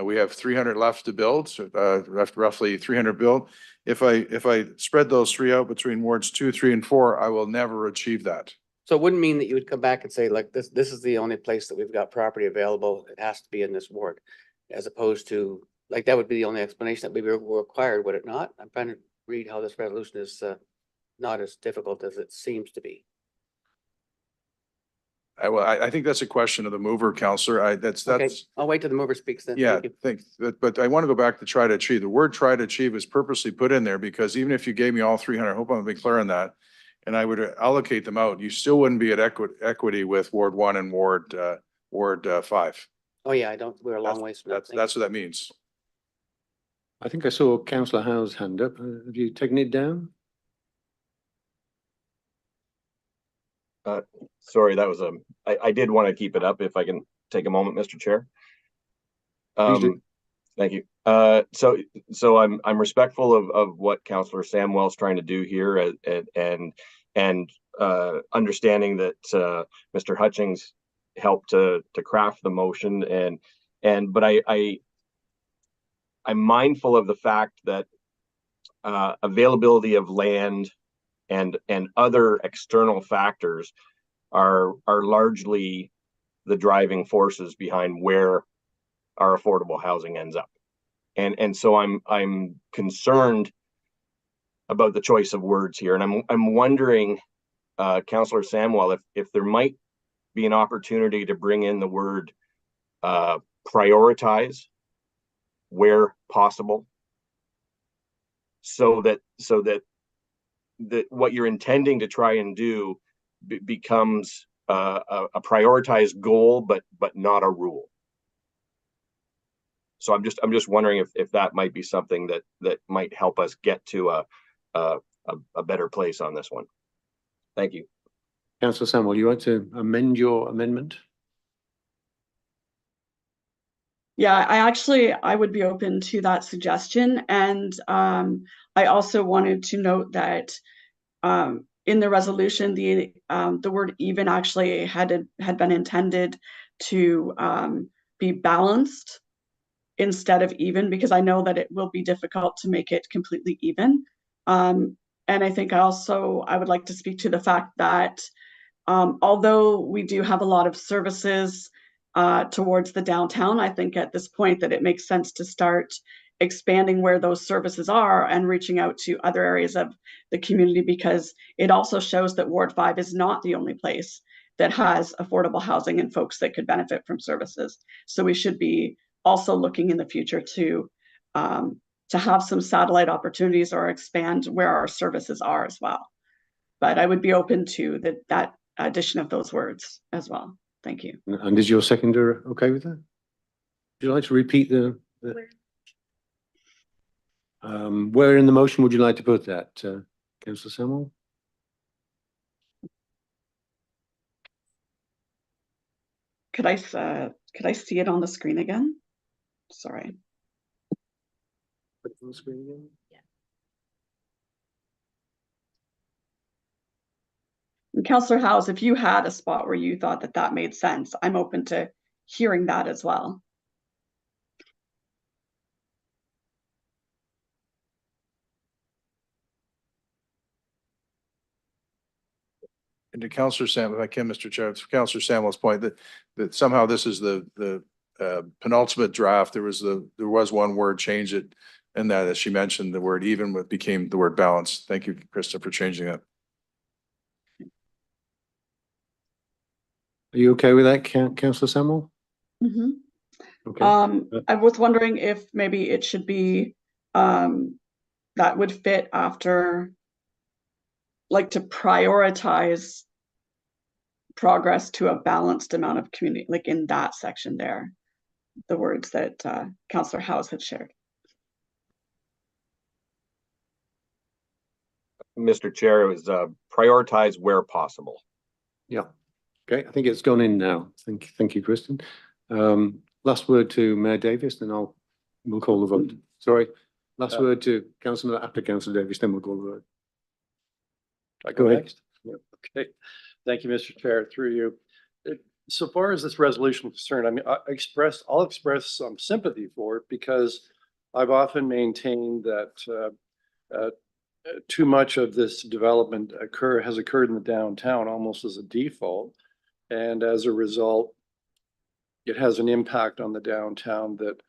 [SPEAKER 12] We have 300 left to build, left roughly 300 build. If I spread those three out between wards 2, 3, and 4, I will never achieve that.
[SPEAKER 3] So it wouldn't mean that you would come back and say, like, this is the only place that we've got property available. It has to be in this ward, as opposed to, like, that would be the only explanation that we were required, would it not? I'm trying to read how this resolution is not as difficult as it seems to be.
[SPEAKER 12] I think that's a question of the mover, Counselor.
[SPEAKER 3] Okay, I'll wait till the mover speaks then.
[SPEAKER 12] Yeah,
[SPEAKER 3] Thank you.
[SPEAKER 12] but I want to go back to try to achieve. The word try to achieve is purposely put in there because even if you gave me all 300, I hope I'm being clear on that, and I would allocate them out, you still wouldn't be at equity with Ward 1 and Ward 5.
[SPEAKER 3] Oh, yeah, we're a long ways from that.
[SPEAKER 12] That's what that means.
[SPEAKER 1] I think I saw Councillor Howe's hand up. Have you taken it down?
[SPEAKER 14] Sorry, that was I did want to keep it up if I can take a moment, Mr. Chair.
[SPEAKER 1] Please do.
[SPEAKER 14] Thank you. So I'm respectful of what Councillor Samwell's trying to do here, and understanding that Mr. Hutchings helped to craft the motion, but I'm mindful of the fact that availability of land and other external factors are largely the driving forces behind where our affordable housing ends up. And so I'm concerned about the choice of words here. And I'm wondering, Councillor Samwell, if there might be an opportunity to bring in the word prioritize where possible, so that what you're intending to try and do becomes a prioritized goal, but not a rule. So I'm just wondering if that might be something that might help us get to a better place on this one. Thank you.
[SPEAKER 1] Councillor Samuel, you want to amend your amendment?
[SPEAKER 4] Yeah, I would be open to that suggestion. And I also wanted to note that in the resolution, the word even actually had been intended to be balanced instead of even, because I know that it will be difficult to make it completely even. And I think I would like to speak to the fact that although we do have a lot of services towards the downtown, I think at this point that it makes sense to start expanding where those services are and reaching out to other areas of the community, because it also shows that Ward 5 is not the only place that has affordable housing and folks that could benefit from services. So we should be also looking in the future to have some satellite opportunities or expand where our services are as well. But I would be open to that addition of those words as well. Thank you.
[SPEAKER 1] And is your seconder okay with that? Would you like to repeat where in the motion would you like to put that, Councillor Samuel?
[SPEAKER 4] Could I see it on the screen again? Sorry.
[SPEAKER 1] Put it on the screen again?
[SPEAKER 4] And Councillor Howes, if you had a spot where you thought that made sense, I'm open to hearing that as well.
[SPEAKER 12] and to Counselor Sam, if I can, Mr. Chair, to Counselor Samuel's point that somehow this is the penultimate draft. There was one word change it, and that, as she mentioned, the word even became the word balance. Thank you, Krista, for changing that.
[SPEAKER 1] Are you okay with that, Councillor Samuel?
[SPEAKER 4] Mhm.
[SPEAKER 1] Okay.
[SPEAKER 4] I was wondering if maybe it should be, that would fit after, like, to prioritize progress to a balanced amount of community, like in that section there, the words that Councillor House had shared.
[SPEAKER 14] Mr. Chair, it was prioritize where possible.
[SPEAKER 1] Yeah. Okay, I think it's gone in now. Thank you, Kristen. Last word to Mayor Davis, then we'll call the vote. Sorry, last word to Councillor after Councillor Davis, then we'll call the vote.
[SPEAKER 9] I
[SPEAKER 1] Go ahead.
[SPEAKER 9] next? Yep. Okay. Thank you, Mr. Chair, through you. So far as this resolution is concerned, I mean, I'll express some sympathy for it because I've often maintained that too much of this development has occurred in the downtown almost as a default. And as a result, it has an impact on the downtown that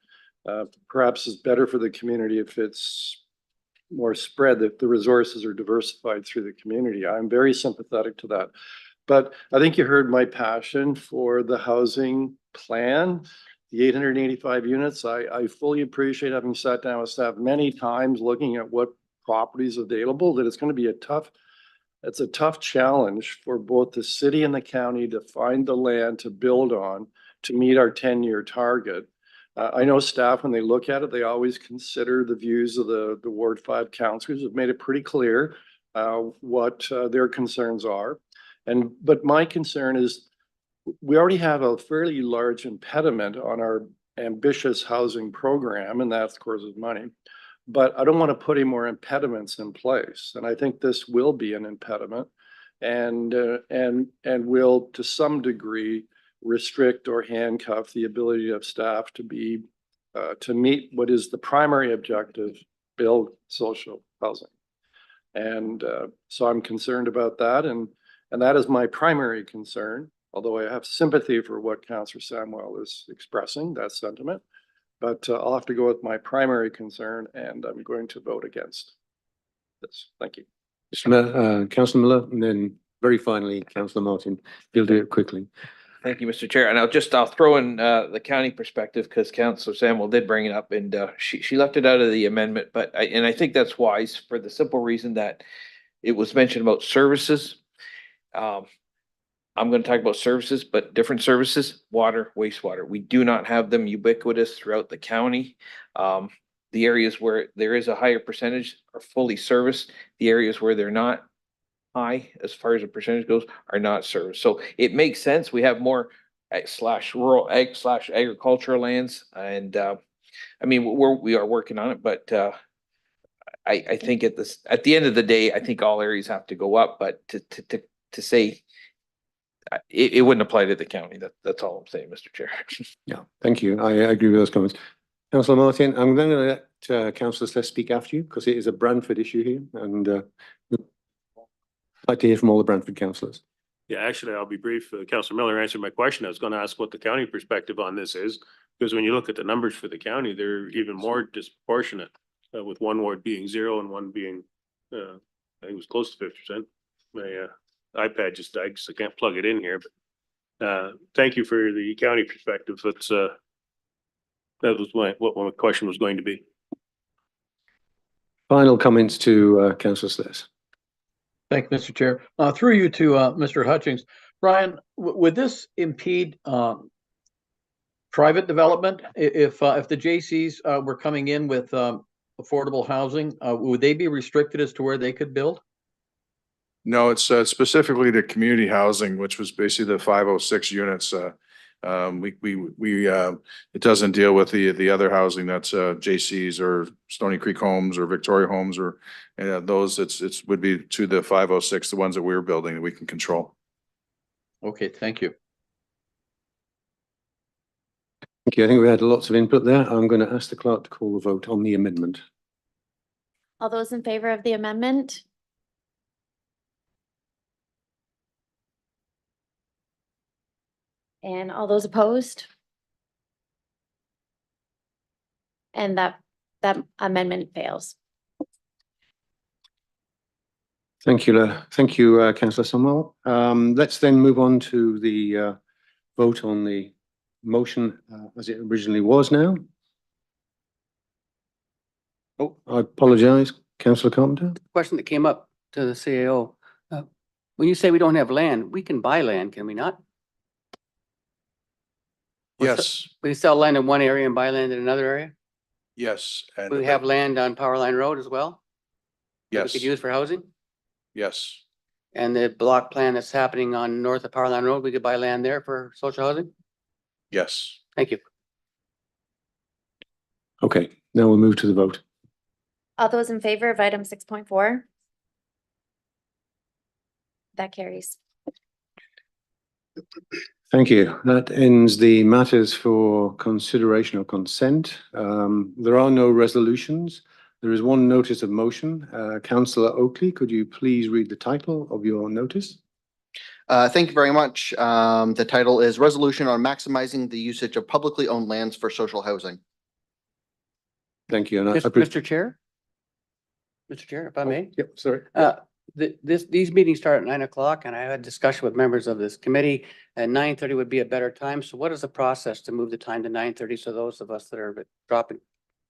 [SPEAKER 9] perhaps is better for the community if it's more spread, that the resources are diversified through the community. I'm very sympathetic to that. But I think you heard my passion for the housing plan, the 885 units. I fully appreciate, having sat down with staff many times looking at what properties available, that it's going to be it's a tough challenge for both the city and the county to find the land to build on to meet our 10-year target. I know staff, when they look at it, they always consider the views of the Ward 5 councillors have made it pretty clear what their concerns are. But my concern is we already have a fairly large impediment on our ambitious housing program, and that of course is money. But I don't want to put any more impediments in place. And I think this will be an impediment and will to some degree restrict or handcuff the ability of staff to meet what is the primary objective, build social housing. And so I'm concerned about that. And that is my primary concern, although I have sympathy for what Councillor Samuel is expressing, that sentiment. But I'll have to go with my primary concern, and I'm going to vote against this. Thank you.
[SPEAKER 1] Councillor Miller, and then very finally, Councillor Martin. You'll do it quickly.
[SPEAKER 5] Thank you, Mr. Chair. And I'll throw in the county perspective because Councillor Samuel did bring it up, and she left it out of the amendment. But I think that's wise for the simple reason that it was mentioned about services. I'm going to talk about services, but different services, water, wastewater. We do not have them ubiquitous throughout the county. The areas where there is a higher percentage are fully serviced. The areas where they're not high, as far as the percentage goes, are not serviced. So it makes sense. We have more /rural ag/agricultural lands. And I mean, we are working on it, but I think at the end of the day, I think all areas have to go up, but to say it wouldn't apply to the county. That's all I'm saying, Mr. Chair.
[SPEAKER 1] Yeah, thank you. I agree with those comments. Councillor Martin, I'm going to let Councillor Sless speak after you because it is a Brantford issue here, and I'd like to hear from all the Brantford councillors.
[SPEAKER 10] Yeah, actually, I'll be brief. Councillor Miller answered my question. I was going to ask what the county perspective on this is, because when you look at the numbers for the county, they're even more disproportionate, with one ward being 0 and one being, I think it was close to 50%. My iPad just died, so I can't plug it in here. But thank you for the county perspective. That's that was what my question was going to be.
[SPEAKER 1] Final comments to Councillor Sless.
[SPEAKER 8] Thank you, Mr. Chair. Through you to Mr. Hutchings. Brian, would this impede private development? If the JCs were coming in with affordable housing, would they be restricted as to where they could build?
[SPEAKER 12] No, it's specifically to community housing, which was basically the 506 units. It doesn't deal with the other housing that's JCs or Stony Creek Homes or Victoria Homes or those. It would be to the 506, the ones that we're building that we can control.
[SPEAKER 8] Okay, thank you.
[SPEAKER 1] Thank you. I think we had lots of input there. I'm going to ask the clerk to call the vote on the amendment.
[SPEAKER 2] All those in favor of the amendment? And all those opposed? And that amendment fails.
[SPEAKER 1] Thank you, councillor Somwell. Let's then move on to the vote on the motion as it originally was now. Oh, I apologise, councillor Carpenter.
[SPEAKER 3] Question that came up to the CAO. When you say we don't have land, we can buy land, can we not?
[SPEAKER 12] Yes,
[SPEAKER 3] We sell land in one area and buy land in another area?
[SPEAKER 12] yes, and.
[SPEAKER 3] We have land on Power Line Road as well? that We
[SPEAKER 12] Yes,
[SPEAKER 3] could use for housing?
[SPEAKER 12] yes,
[SPEAKER 3] And the block plan that's happening on north of Power Line Road, we could buy land there for social housing?
[SPEAKER 12] yes.
[SPEAKER 3] Thank you.
[SPEAKER 1] Okay, now we'll move to the vote.
[SPEAKER 2] All those in favor of item 6.4? That carries.
[SPEAKER 1] Thank you. That ends the matters for consideration or consent. There are no resolutions. There is one notice of motion. Councillor Oakley, could you please read the title of your notice?
[SPEAKER 17] Thank you very much. The title is Resolution on Maximizing the Usage of Publicly Owned Lands for Social Housing.
[SPEAKER 1] Thank you. And
[SPEAKER 3] Mr. Chair? Mr. Chair, if I may?
[SPEAKER 1] Yep, sorry.
[SPEAKER 3] These meetings start at 9 o'clock and I had a discussion with members of this committee and 9:30 would be a better time. So what is the process to move the time to 9:30? So those of us that are dropping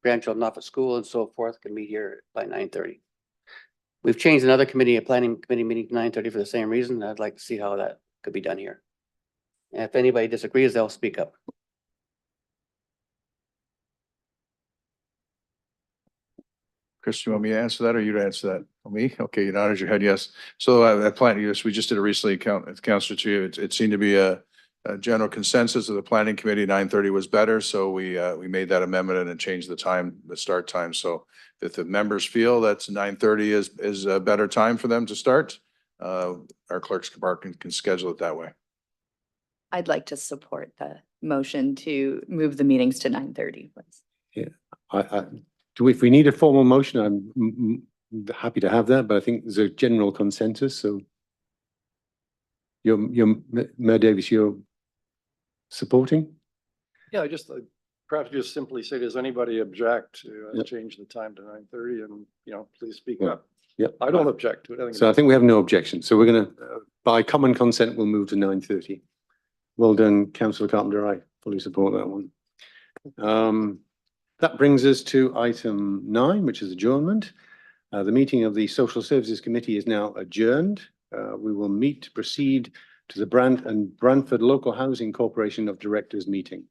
[SPEAKER 3] grandchildren off at school and so forth can meet here by 9:30. We've changed another committee, a planning committee meeting to 9:30 for the same reason. I'd like to see how that could be done here. And if anybody disagrees, they'll speak up.
[SPEAKER 12] Chris, you want me to answer that or you to answer that? Me? Okay, you nodded your head, yes. So that plan, yes, we just did it recently, Councillor Chu. It seemed to be a general consensus of the planning committee. 9:30 was better, so we made that amendment and changed the time, the start time. So if the members feel that 9:30 is a better time for them to start, our clerk's department can schedule it that way.
[SPEAKER 16] I'd like to support the motion to move the meetings to 9:30, please.
[SPEAKER 1] Yeah, if we need a formal motion, I'm happy to have that, but I think there's a general consensus, so Mayor Davis, you're supporting?
[SPEAKER 9] Yeah, I just perhaps just simply say, does anybody object to
[SPEAKER 1] Yep.
[SPEAKER 9] change the time to 9:30 and, please speak
[SPEAKER 1] Yeah.
[SPEAKER 9] up.
[SPEAKER 1] Yep.
[SPEAKER 9] I don't object to it.
[SPEAKER 1] So I think we have no objection. So we're going to, by common consent, we'll move to 9:30. Well done, councillor Carpenter. I fully support that one. That brings us to item 9, which is adjournment. The meeting of the Social Services Committee is now adjourned. We will meet to proceed to the Brantford Local Housing Corporation of Directors meeting.